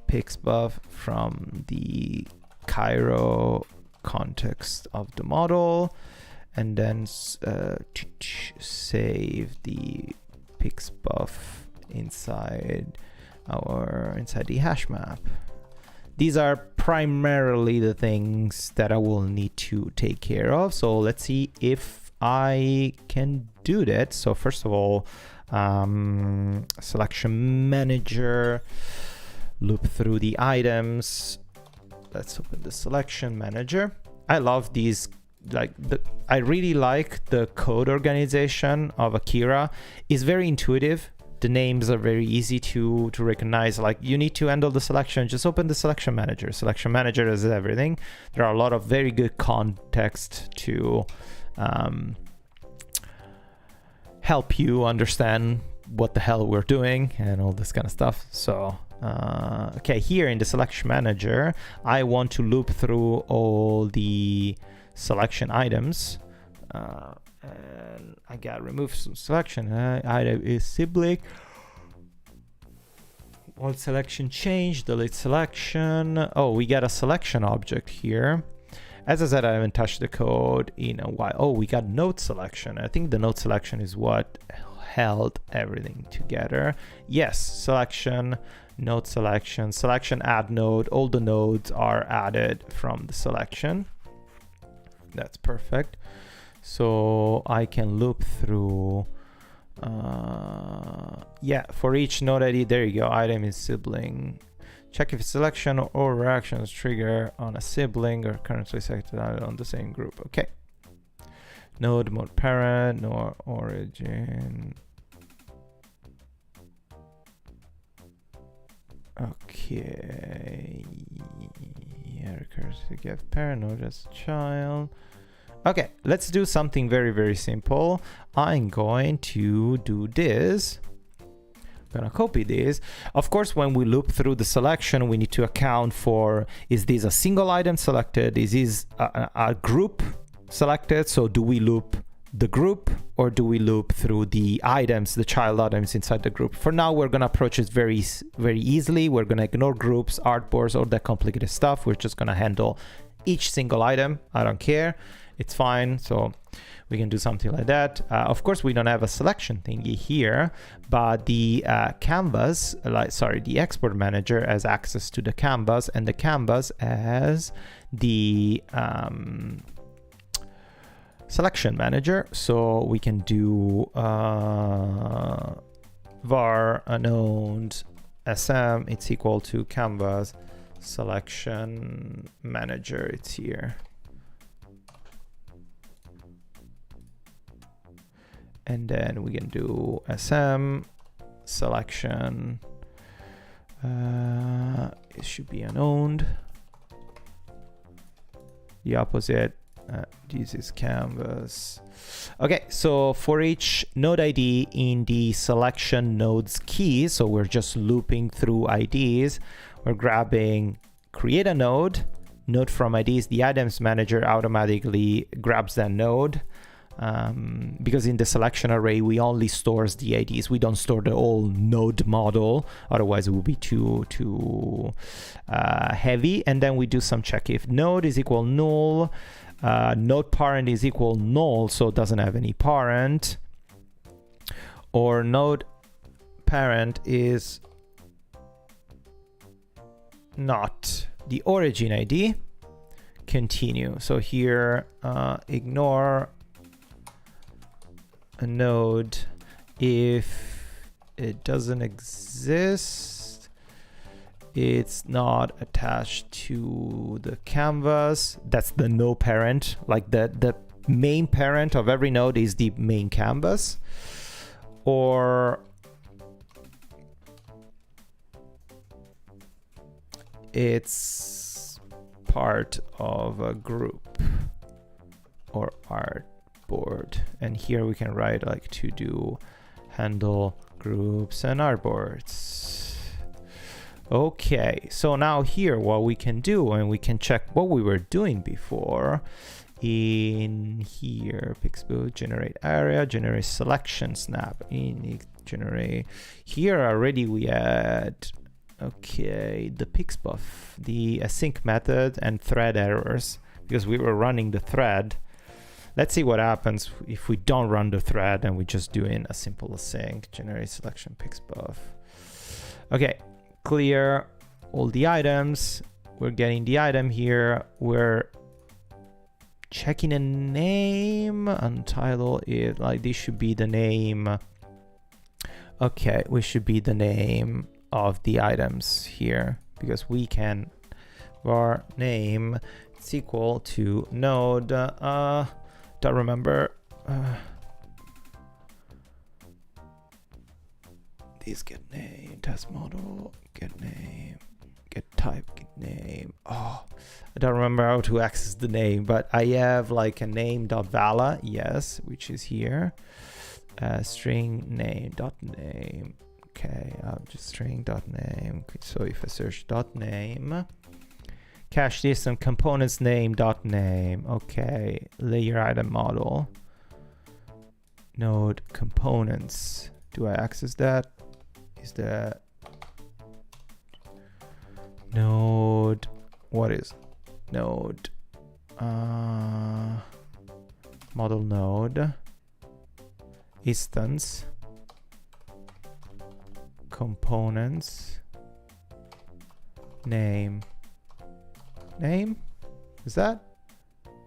pixbuff from the Cairo context of the model, and then save the pixbuff inside the hash map. These are primarily the things that I will need to take care of. So let's see if I can do that. So first of all, selection manager, loop through the items. Let's open the selection manager. I love these, I really like the code organization of Akira. It's very intuitive. The names are very easy to recognize. Like, you need to handle the selection, just open the selection manager. Selection manager is everything. There are a lot of very good context to help you understand what the hell we're doing and all this kind of stuff. So okay, here in the selection manager, I want to loop through all the selection items. And I got remove some selection. Item is sibling. All selection change, delete selection. Oh, we got a selection object here. As I said, I haven't touched the code in a while. Oh, we got node selection. I think the node selection is what held everything together. Yes, selection, node selection, selection add node. All the nodes are added from the selection. That's perfect. So I can loop through, yeah, for each node ID, there you go, item is sibling. Check if selection or reactions trigger on a sibling or currently selected on the same group. Okay. Node mode parent, node origin. Okay. Yeah, recursive get parent, node as child. Okay, let's do something very, very simple. I'm going to do this. I'm gonna copy this. Of course, when we loop through the selection, we need to account for, is this a single item selected? Is this a group selected? So do we loop the group or do we loop through the items, the child items inside the group? For now, we're gonna approach it very, very easily. We're gonna ignore groups, artboards, all that complicated stuff. We're just gonna handle each single item. I don't care. It's fine. So we can do something like that. Of course, we don't have a selection thingy here, but the canvas, the export manager has access to the canvas, and the canvas has the selection manager. So we can do var node sm, it's equal to canvas selection manager. It's here. And then we can do SM selection. It should be unowned. The opposite. This is canvas. Okay, so for each node ID in the selection nodes key, so we're just looping through IDs. We're grabbing create a node from IDs. The items manager automatically grabs that node. Because in the selection array we only stores the IDs, we don't store the whole node model, otherwise it would be too heavy. And then we do some check. If node is equal null, node parent is equal null, so it doesn't have any parent, or node parent is not the origin ID, continue. So here ignore a node if it doesn't exist, it's not attached to the canvas. That's the no parent, like the main parent of every node is the main canvas, or it's part of a group or artboard. And here we can write like to do handle groups and artboards. Okay, so now here what we can do, and we can check what we were doing before. In here, Pixbook, generate area, generate selection snap, in generate. Here already we had, okay, the Pixbuff, the async method and thread errors, because we were running the thread. Let's see what happens if we don't run the thread and we just doing a simple async, generate selection Pixbuff. Okay, clear all the items. We're getting the item here. We're checking a name, untitled it, like this should be the name. Okay, we should be the name of the items here, because we can var name it's equal to node, don't remember, this get name, test model, get name, get type, get name. Oh, I don't remember how to access the name, but I have like a name.vala, yes, which is here. String name dot name. Okay, just string dot name. So if I search dot name, cache system components name dot name. Okay, layer item model, node components. Do I access that? Is that node, what is node? Model node, instance, components, name. Name? Is that?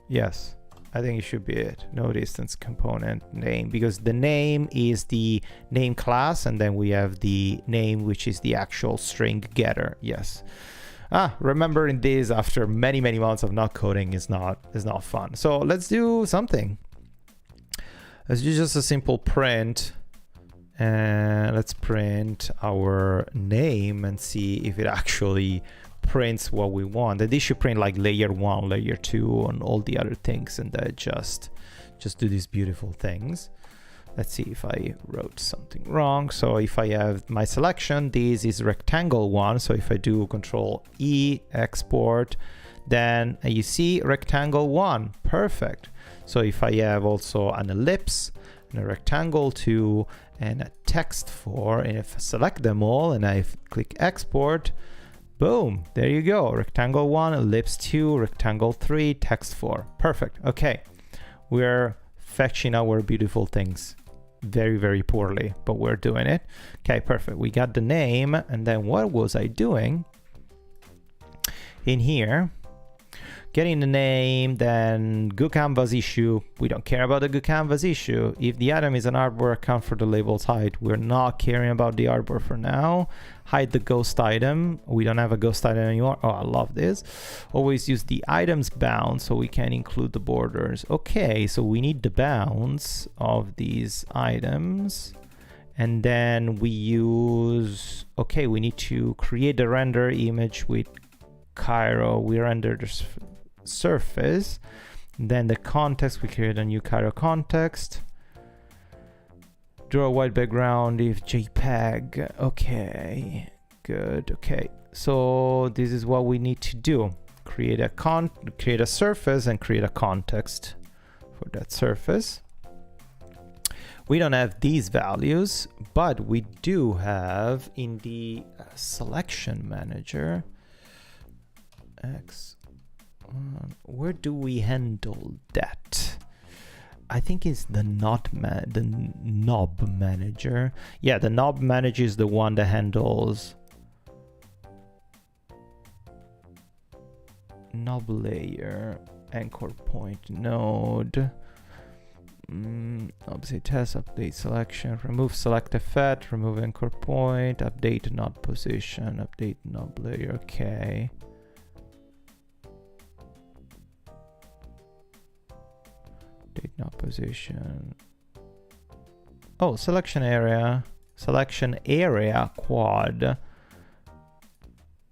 Yes, I think it should be it. Node instance component name, because the name is the name class, and then we have the name, which is the actual string getter. Yes. Remembering this after many months of not coding is not fun. So let's do something. Let's do just a simple print, and let's print our name and see if it actually prints what we want. And this should print like layer 1, layer 2, and all the other things, and then just do these beautiful things. Let's see if I wrote something wrong. So if I have my selection, this is rectangle 1. So if I do Control E, export, then you see rectangle 1. Perfect. So if I have also an ellipse and a rectangle 2 and a text 4, and if I select them all and I click export, boom, there you go. Rectangle 1, ellipse 2, rectangle 3, text 4. Perfect. Okay, we're fetching our beautiful things very poorly, but we're doing it. Okay, perfect. We got the name, and then what was I doing in here? Getting the name, then GoCanvas issue. We don't care about the GoCanvas issue. If the item is an artboard, account for the label's height. We're not caring about the artboard for now. Hide the ghost item. We don't have a ghost item anymore. Oh, I love this. Always use the items bound so we can include the borders. Okay, so we need the bounds of these items. And then we use, okay, we need to create the render image with Cairo. We render the surface. Then the context, we create a new Cairo context. Draw a white background if JPEG. Okay, good. Okay, so this is what we need to do. Create a surface and create a context for that surface. We don't have these values, but we do have in the selection manager. Where do we handle that? I think it's the knob manager. Yeah, the knob manager is the one that handles knob layer, anchor point node, obviously test, update selection, remove select effect, remove anchor point, update knob position, update knob layer. Okay. Not position. Oh, selection area quad.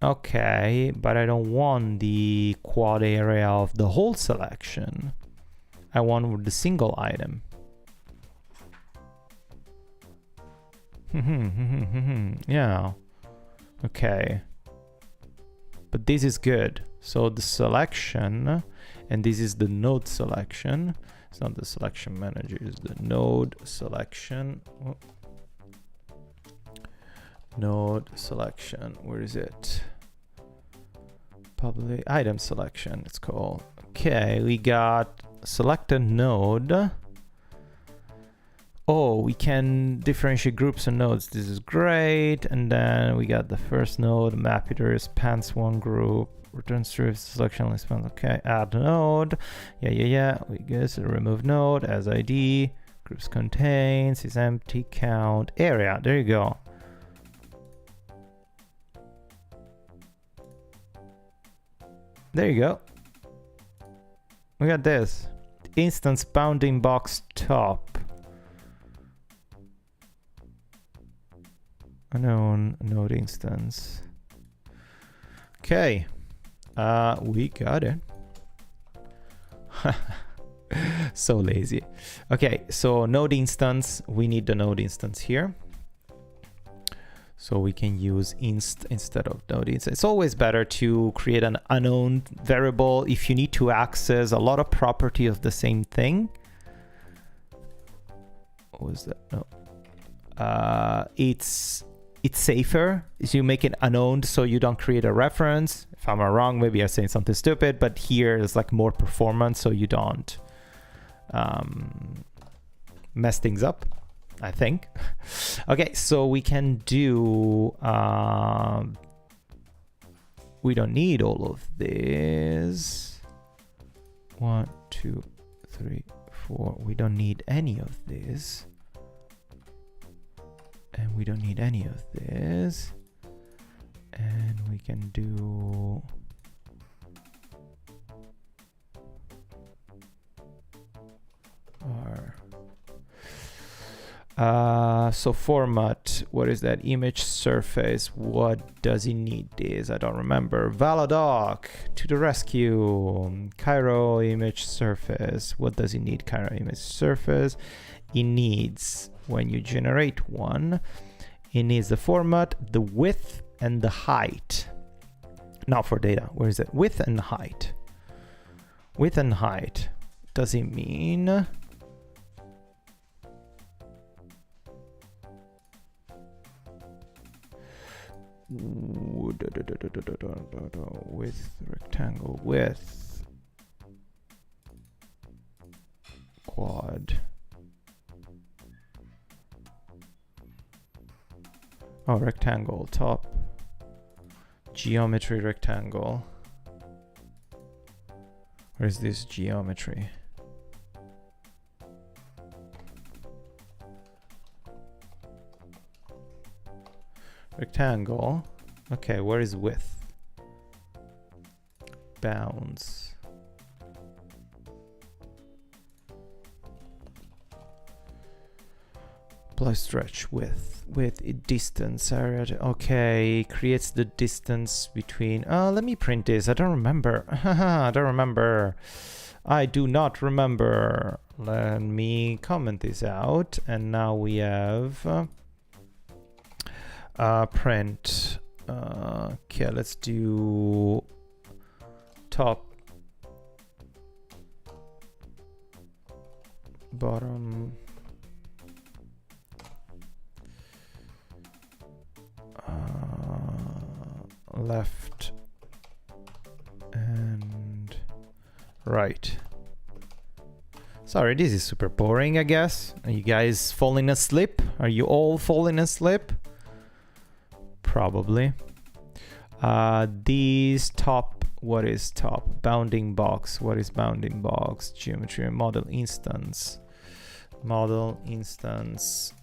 Okay, but I don't want the quad area of the whole selection. I want the single item. Yeah. Okay. But this is good. So the selection, and this is the node selection. It's not the selection manager, it's the node selection. Oh. Node selection, where is it? Public item selection, it's called. Okay, we got select a node. Oh, we can differentiate groups and nodes. This is great. And then we got the first node, map iterators, pants one group. Return service selection list. Okay, add node. Yeah. We get so remove node as ID. Groups contains is empty count area. There you go. There you go. We got this instance bounding box top. Unknown node instance. Okay. We got it. So lazy. Okay, so node instance, we need the node instance here. So we can use inst instead of node instance. It's always better to create an unknown variable if you need to access a lot of property of the same thing. What was that? No. It's it's safer. Is you make it unowned so you don't create a reference. If I'm wrong, maybe I'm saying something stupid, but here is like more performance so you don't mess things up, I think. Okay, so we can do, we don't need all of this. 1, 2, 3, 4. We don't need any of this. And we don't need any of this. And we can do so format, what is that? Image surface, what does it need this? I don't remember. Valadoc to the rescue. Cairo image surface, what does it need? Cairo image surface, it needs, when you generate one, it needs the format, the width and the height. Now for data, where is it? Width and height. Width and height, does it mean width, rectangle, width, quad. Oh, rectangle, top, geometry, rectangle. Where is this geometry? Rectangle. Okay, where is width? Bounds. Plus stretch width. Width, distance, area. Okay, creates the distance between. Let me print this. I don't remember. I don't remember. I do not remember. Let me comment this out. And now we have print. Okay, let's do top, bottom, left and right. Sorry, this is super boring, I guess. Are you guys falling asleep? Are you all falling asleep? Probably. These top, what is top? Bounding box. What is bounding box? Geometry, model instance. Model instance.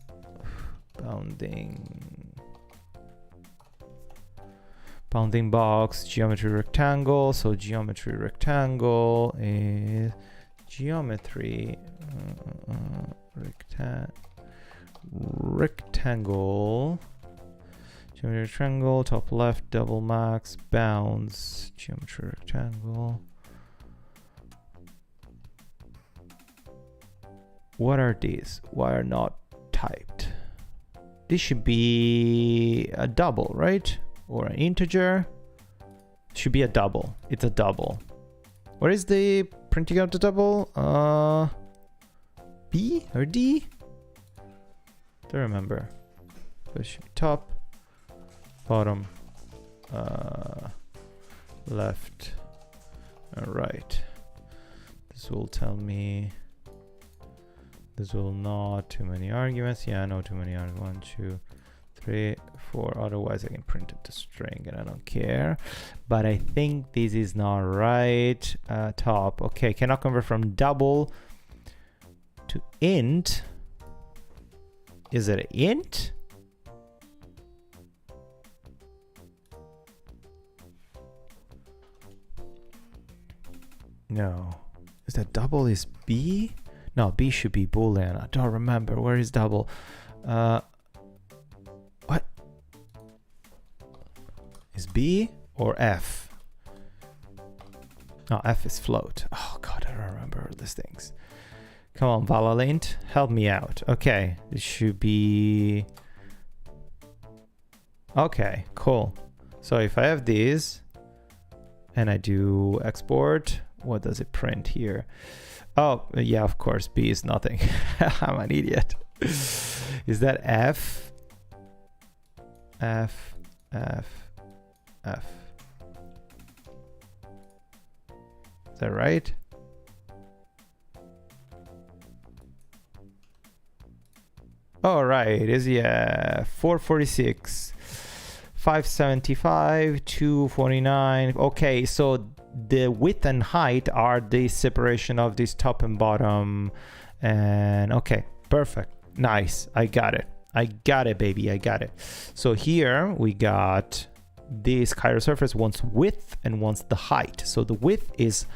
Bounding box, geometry rectangle. So geometry rectangle is geometry rectangle. Geometry rectangle, top left, double max, bounds, geometry rectangle. What are these? Why are not typed? This should be a double, right? Or an integer. Should be a double. It's a double. Where is the printing out the double? B or D? Don't remember. So it should be top, bottom, left, and right. This will tell me. This will not too many arguments. Yeah, no too many arguments. 1, 2, 3, 4. Otherwise, I can print it to string, and I don't care. But I think this is not right. Top. Okay, cannot convert from double to int. Is it an int? No. Is that double is B? No, B should be Boolean. I don't remember. Where is double? What? Is B or F? No, F is float. Oh god, I don't remember these things. Come on, Valorant, help me out. Okay, it should be... Okay, cool. So if I have these and I do export, what does it print here? Oh, yeah, of course, B is nothing. I'm an idiot. Is that F? F, F, F. Is that right? All right, is 446, 575, 249. Okay, so the width and height are the separation of this top and bottom. And okay, perfect. Nice. I got it. I got it, baby. I got it. So here we got this Cairo surface wants width and wants the height. So the width is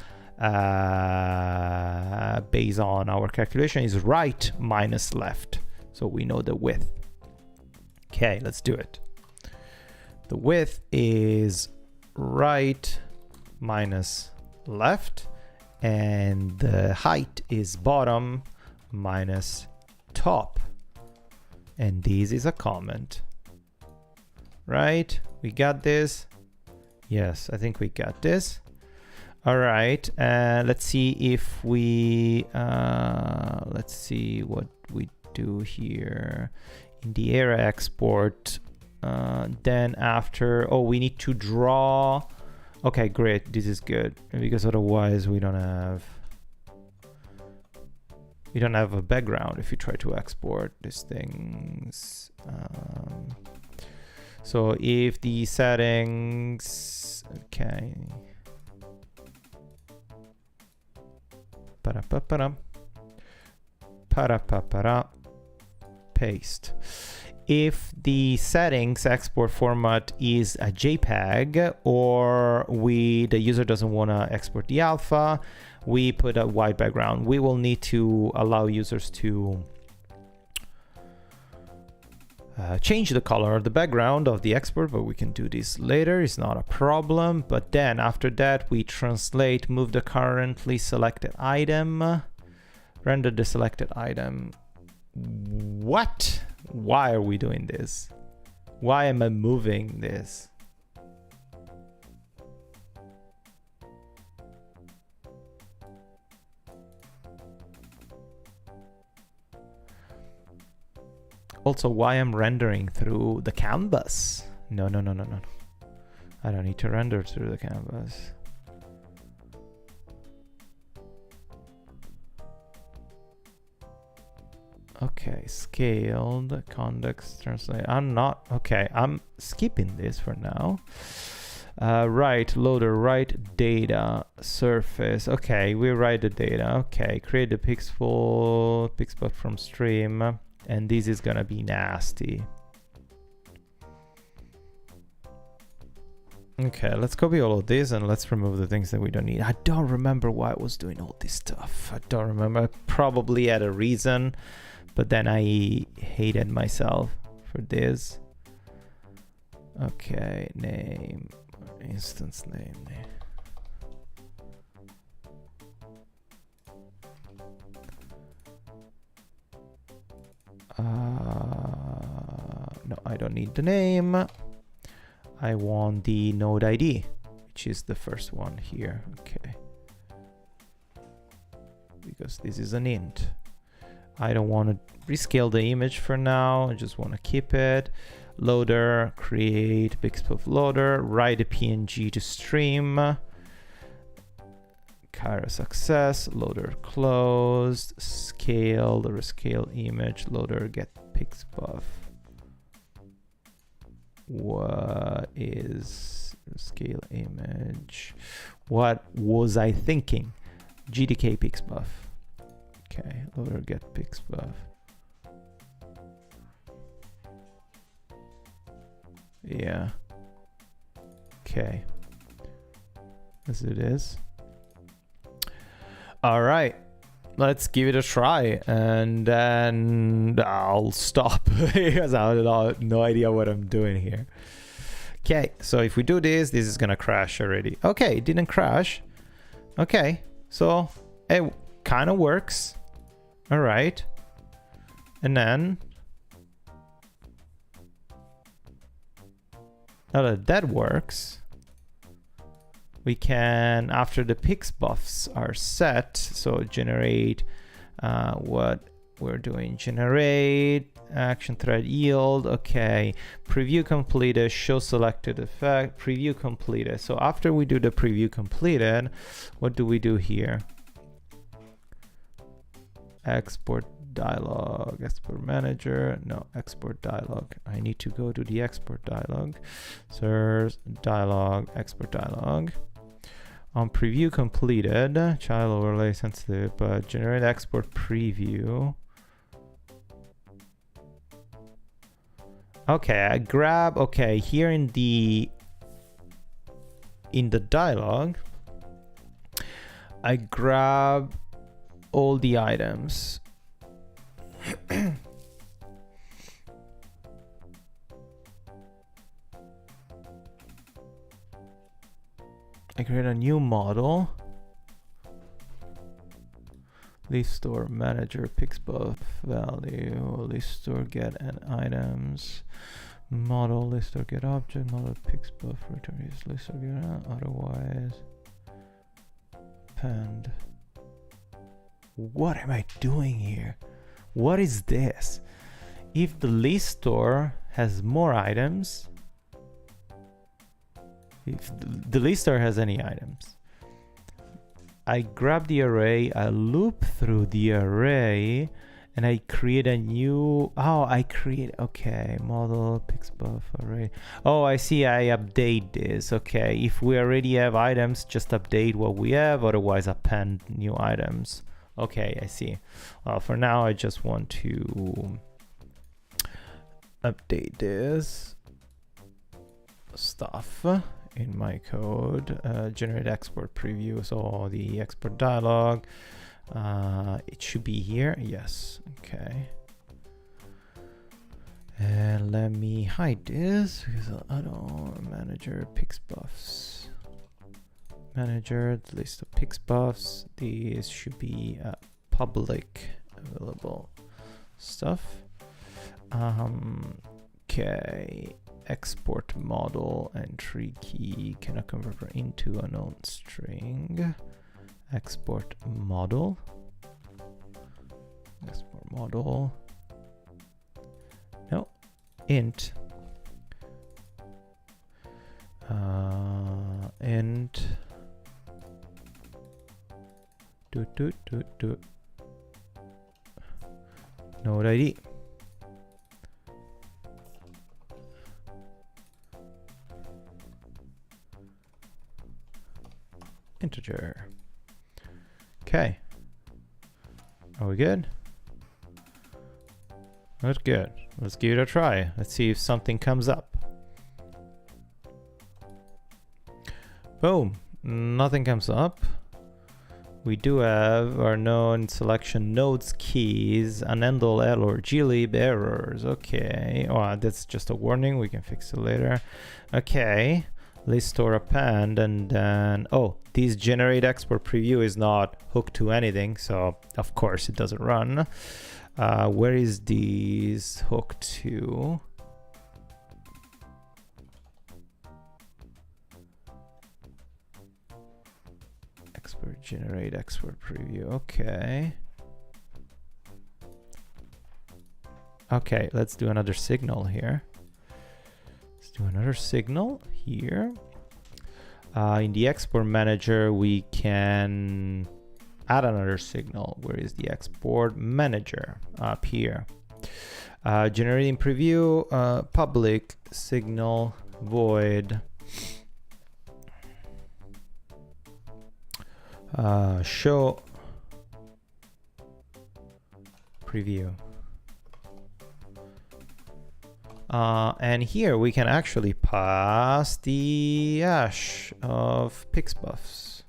based on our calculation is right minus left. So we know the width. Okay, let's do it. The width is right minus left, and the height is bottom minus top. And this is a comment, right? We got this. Yes, I think we got this. All right, let's see if we, let's see what we do here in the area export. Then after, oh, we need to draw. Okay, great. This is good because otherwise we don't have a background if you try to export these things. So if the settings, okay. Paste. If the settings export format is a JPEG, or the user doesn't want to export the alpha, we put a white background. We will need to allow users to change the color of the background of the export, but we can do this later. It's not a problem. But then after that, we translate, move the currently selected item, render the selected item. What? Why are we doing this? Why am I moving this? Also, why I'm rendering through the canvas? No. I don't need to render through the canvas. Okay, scaled, context, translate. I'm skipping this for now. Write loader, write data, surface. Okay, we write the data. Okay, create the pixel from stream, and this is gonna be nasty. Okay, let's copy all of this and let's remove the things that we don't need. I don't remember why I was doing all this stuff. I don't remember. I probably had a reason, but then I hated myself for this. Okay, name, instance name. No, I don't need the name. I want the node ID, which is the first one here. Okay. Because this is an int. I don't want to rescale the image for now. I just want to keep it. Loader, create Bixpuff loader, write a PNG to stream. Cairo success, loader closed, scale, the rescale image, loader get Pixpuff. What is scale image? What was I thinking? GDK Pixpuff. Okay, loader get Pixpuff. Yeah. Okay. As it is. All right. Let's give it a try, and then I'll stop because I have no idea what I'm doing here. Okay, so if we do this, this is gonna crash already. Okay, it didn't crash. Okay, so it kind of works. All right, and then now that that works, we can, after the pix buffs are set, so generate what we're doing generate, action thread yield. Okay, preview completed, show selected effect, preview completed. So after we do the preview completed, what do we do here? Export dialog, export manager, no, export dialog. I need to go to the export dialog. Source dialog, export dialog. On preview completed, child overlay sensitive, but generate export preview. Okay, I grab, okay, here in the dialog, I grab all the items. I create a new model. List store manager pix buff value, list store get and items, model list store get object, model pix buff return is list store get, otherwise append. What am I doing here? What is this? If the list store has more items, if the list store has any items, I grab the array, I loop through the array, and I create a new, okay, model pixbuff array. Oh, I see, I update this. Okay, if we already have items, just update what we have, otherwise append new items. Okay, I see. For now, I just want to update this stuff in my code. Generate export preview, so the export dialog, it should be here. Yes, okay. And let me hide this because I don't manager pix buffs. Manager, the list of pix buffs. These should be public available stuff. Okay. Export model entry key cannot convert into a known string. Export model. Export model. No. Int. Int. Node ID. Integer. Okay. Are we good? That's good. Let's give it a try. Let's see if something comes up. Boom. Nothing comes up. We do have our known selection nodes keys, unhandled error, glib errors. Okay. Oh, that's just a warning. We can fix it later. Okay. List store append, and then this generate export preview is not hooked to anything, so of course it doesn't run. Where is this hooked to? Export generate export preview. Okay, let's do another signal here. Do another signal here. In the export manager, we can add another signal. Where is the export manager? Up here. Generating preview, public signal void show preview. And here we can actually pass the hash of pix buffs.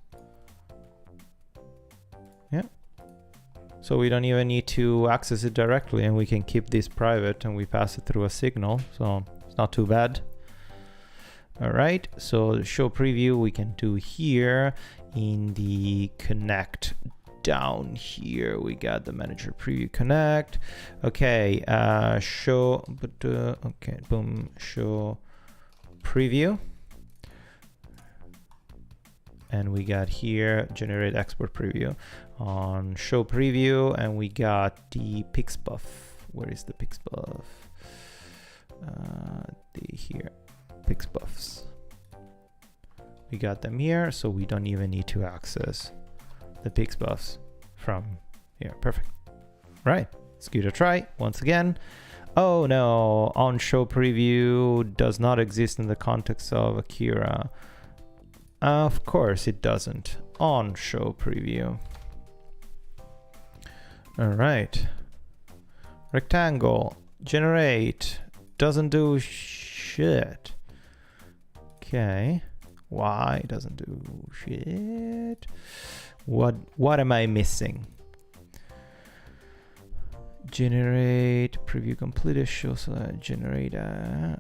Yeah. So we don't even need to access it directly, and we can keep this private and we pass it through a signal. So it's not too bad. All right. So show preview we can do here in the connect. Down here we got the manager preview connect. Okay, show, okay, boom, show preview. and we got here generate export preview on show preview, and we got the pixbuff. Where is the pixbuff? Here, pixbuffs. We got them here, so we don't even need to access the pixbuffs from here. Perfect. Right, let's give it a try once again. Oh no, on show preview does not exist in the context of Akira. Of course it doesn't. On show preview. All right. Rectangle, generate, doesn't do shit. Okay. Why doesn't do shit? What am I missing? Generate preview completed, show generate in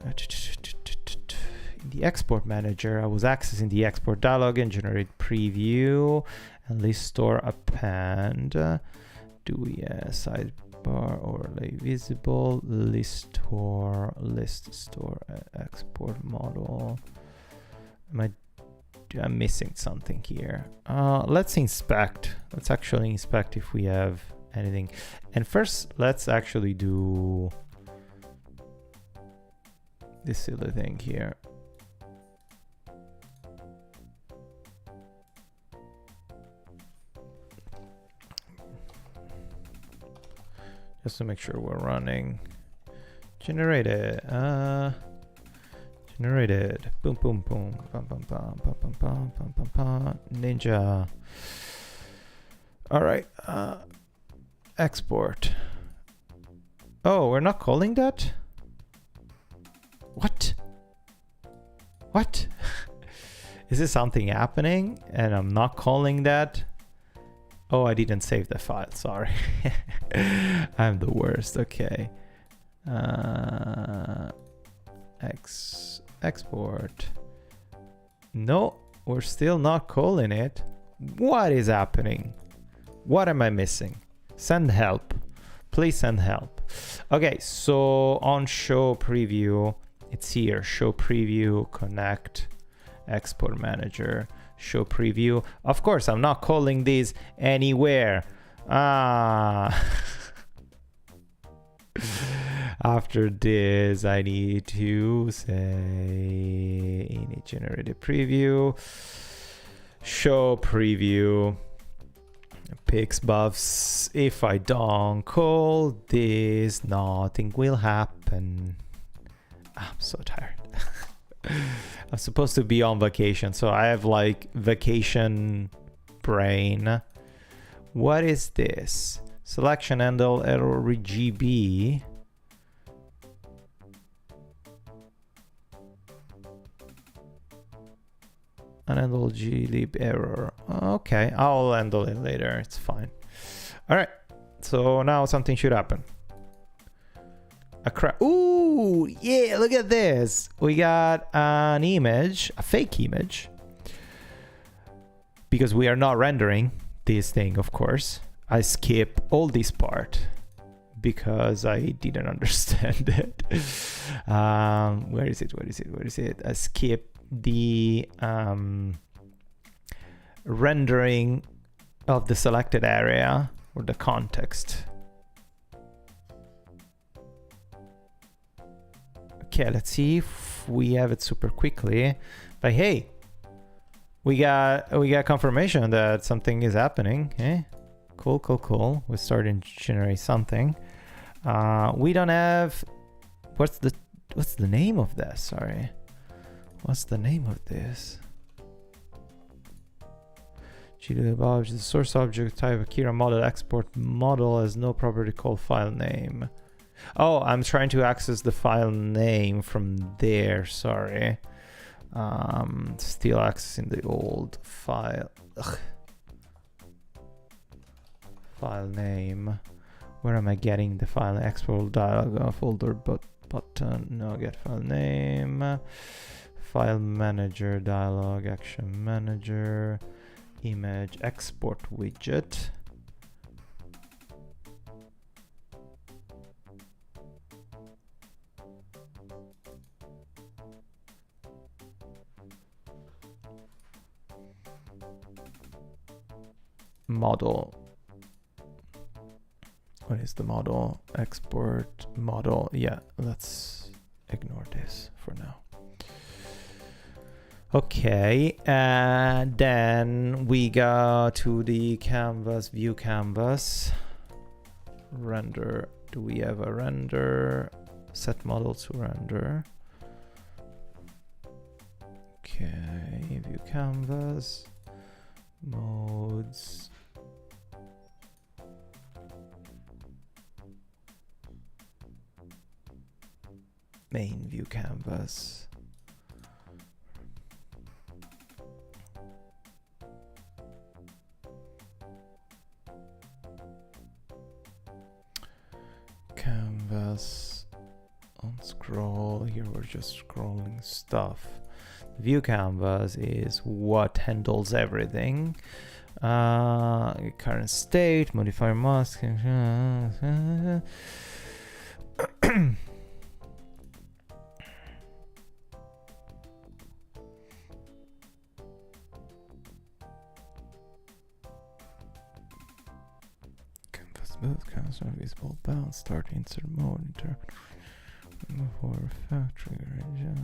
the export manager. I was accessing the export dialog and generate preview and list store append. Do we sidebar overlay visible list store export model. I'm missing something here. Let's inspect. Let's actually inspect if we have anything. And first, let's actually do this silly thing here. Just to make sure we're running. Generated. Generated. Boom, boom, boom. Bum, bum, bum, bum, bum, bum, bum, bum, bum. Ninja. All right. Export. Oh, we're not calling that? What? What? Is this something happening and I'm not calling that? Oh, I didn't save the file. Sorry. I'm the worst. Okay. Export. No, we're still not calling it. What is happening? What am I missing? Send help. Please send help. Okay, so on show preview, it's here. Show preview, connect, export manager, show preview. Of course, I'm not calling these anywhere. After this, I need to say init generated preview, show preview, pixbuffs. If I don't call this, nothing will happen. I'm so tired. I'm supposed to be on vacation, so I have like vacation brain. What is this? Selection handle error GB. Unhandle glib error. Okay, I'll handle it later. It's fine. All right. So now something should happen. Ooh, yeah, look at this. We got an image, a fake image, because we are not rendering this thing, of course. I skip all this part because I didn't understand it. Where is it? Where is it? Where is it? I skip the rendering of the selected area or the context. Okay, let's see if we have it super quickly. But hey, we got confirmation that something is happening. Okay, cool, cool, cool. We're starting to generate something. We don't have. What's the name of this? Sorry, what's the name of this? The source object type Akira model export model has no property called file name. Oh, I'm trying to access the file name from there. Sorry. Still accessing the old file. Ugh. File name. Where am I getting the file? Export dialog folder button. No, get file name. File manager dialog action manager. Image export widget. model. What is the model? Export model. Yeah, let's ignore this for now. Okay, and then we go to the canvas, view canvas, render. Do we have a render? Set model to render. Okay, view canvas, modes. Main view canvas. Canvas on scroll. Here we're just scrolling stuff. View canvas is what handles everything. Current state, modifier mask. Smooth canvas visible bounce, start insert mode, enter for factory adjust.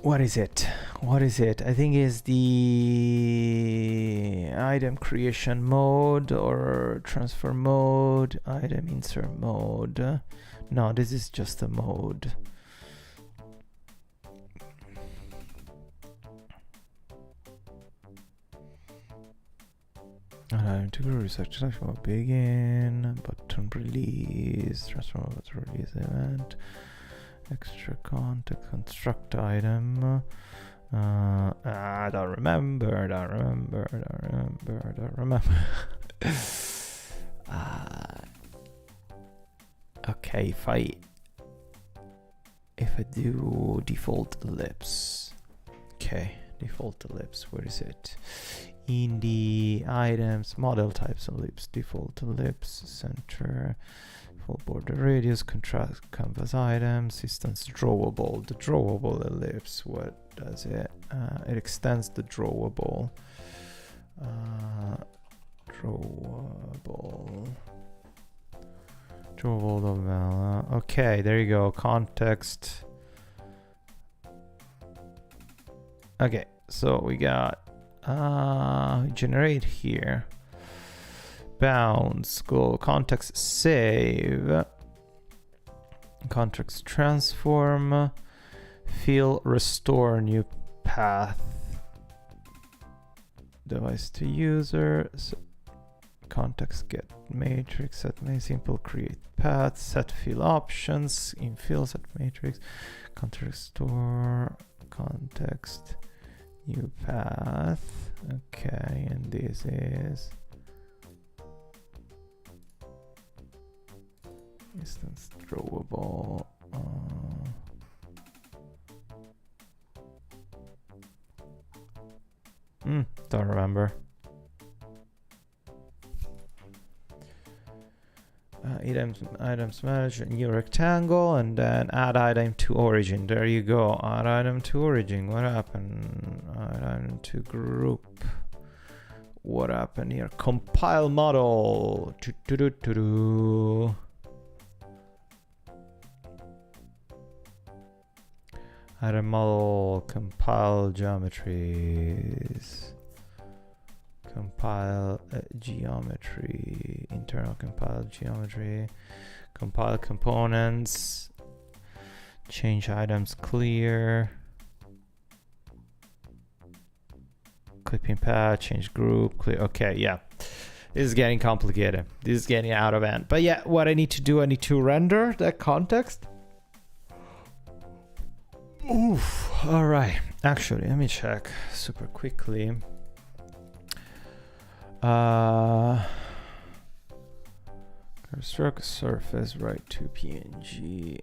What is it? What is it? I think it's the item creation mode or transfer mode, item insert mode. No, this is just a mode. To research will begin, button release, transfer release event. Extra context, construct item. I don't remember. Okay, if I do default ellipse. Okay, default ellipse, where is it? In the items, model types ellipse, default ellipse, center. Full border radius, contrast canvas items, distance drawable. The drawable ellipse, what does it? It extends the drawable. Drawable novella. Okay, there you go. Context. Okay, so we got generate here. Bounds, go context save, context transform, fill restore new path, device to user, so context get matrix, set simple create path, set fill options, in fill set matrix, context store, context new path. Okay, and this is instance drawable. Don't remember. Items manage new rectangle and then add item to origin. There you go. Add item to origin. What happened? Add item to group. What happened here? Compile model. Add a model, compile geometries, compile geometry, internal compile geometry, compile components, change items clear, clipping path, change group, clear. Okay, yeah. This is getting complicated. This is getting out of hand. But yeah, what I need to do, I need to render that context. Oof, all right. Actually, let me check super quickly. Construct surface, write to PNG.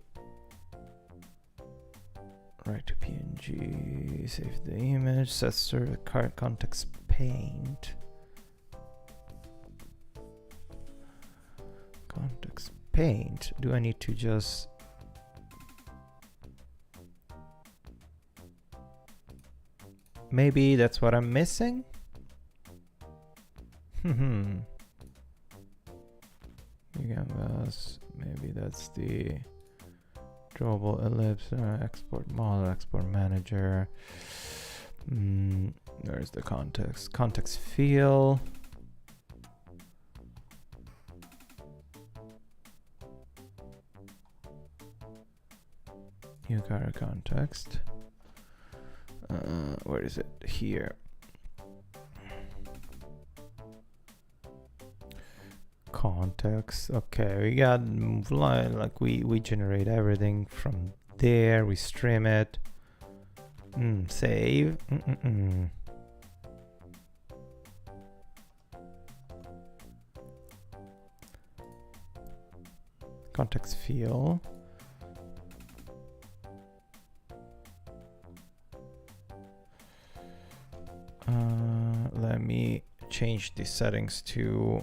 Write to PNG, save the image, set the current context paint. context paint. Do I need to just... Maybe that's what I'm missing? Canvas, maybe that's the drawable ellipse, export model, export manager. Where's the context? Context field. You got a context. Where is it? Here. Context. Okay, we got like we generate everything from there. We stream it. Save. Context field. Let me change the settings to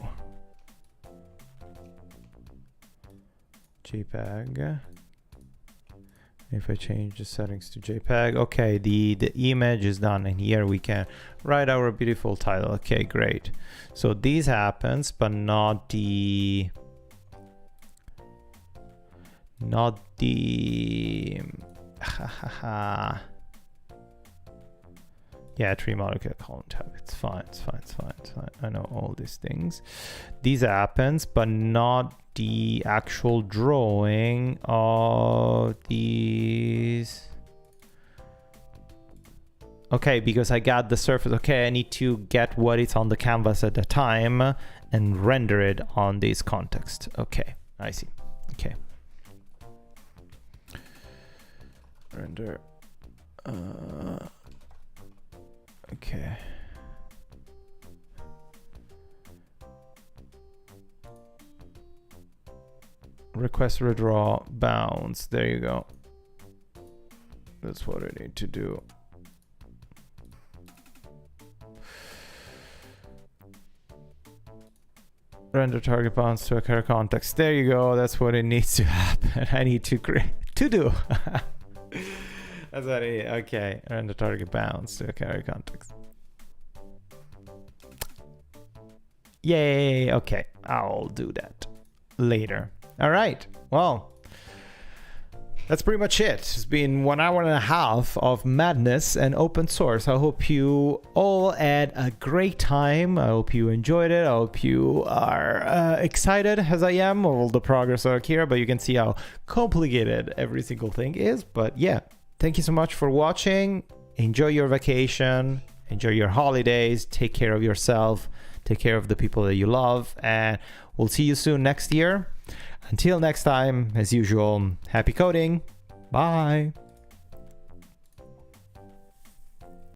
JPEG. If I change the settings to JPEG, okay, the image is done, and here we can write our beautiful title. Okay, great. So this happens, but not the yeah, tree molecule column tab. It's fine. I know all these things. These happens, but not the actual drawing of these. Okay, because I got the surface. Okay, I need to get what is on the canvas at the time and render it on this context. Okay, I see. Okay. Render. Okay. Request redraw bounds. There you go. That's what I need to do. Render target bounds to Akira context. There you go. That's what it needs to happen. I need to do. That's what it is. Okay. Render target bounds to Akira context. Yay. Okay. I'll do that later. All right. Well, that's pretty much it. It's been 1 hour and a half of madness and open source. I hope you all had a great time. I hope you enjoyed it. I hope you are excited as I am of all the progress of Akira, but you can see how complicated every single thing is. But yeah, thank you so much for watching. Enjoy your vacation. Enjoy your holidays. Take care of yourself. Take care of the people that you love. And we'll see you soon next year. Until next time, as usual, happy coding. Bye.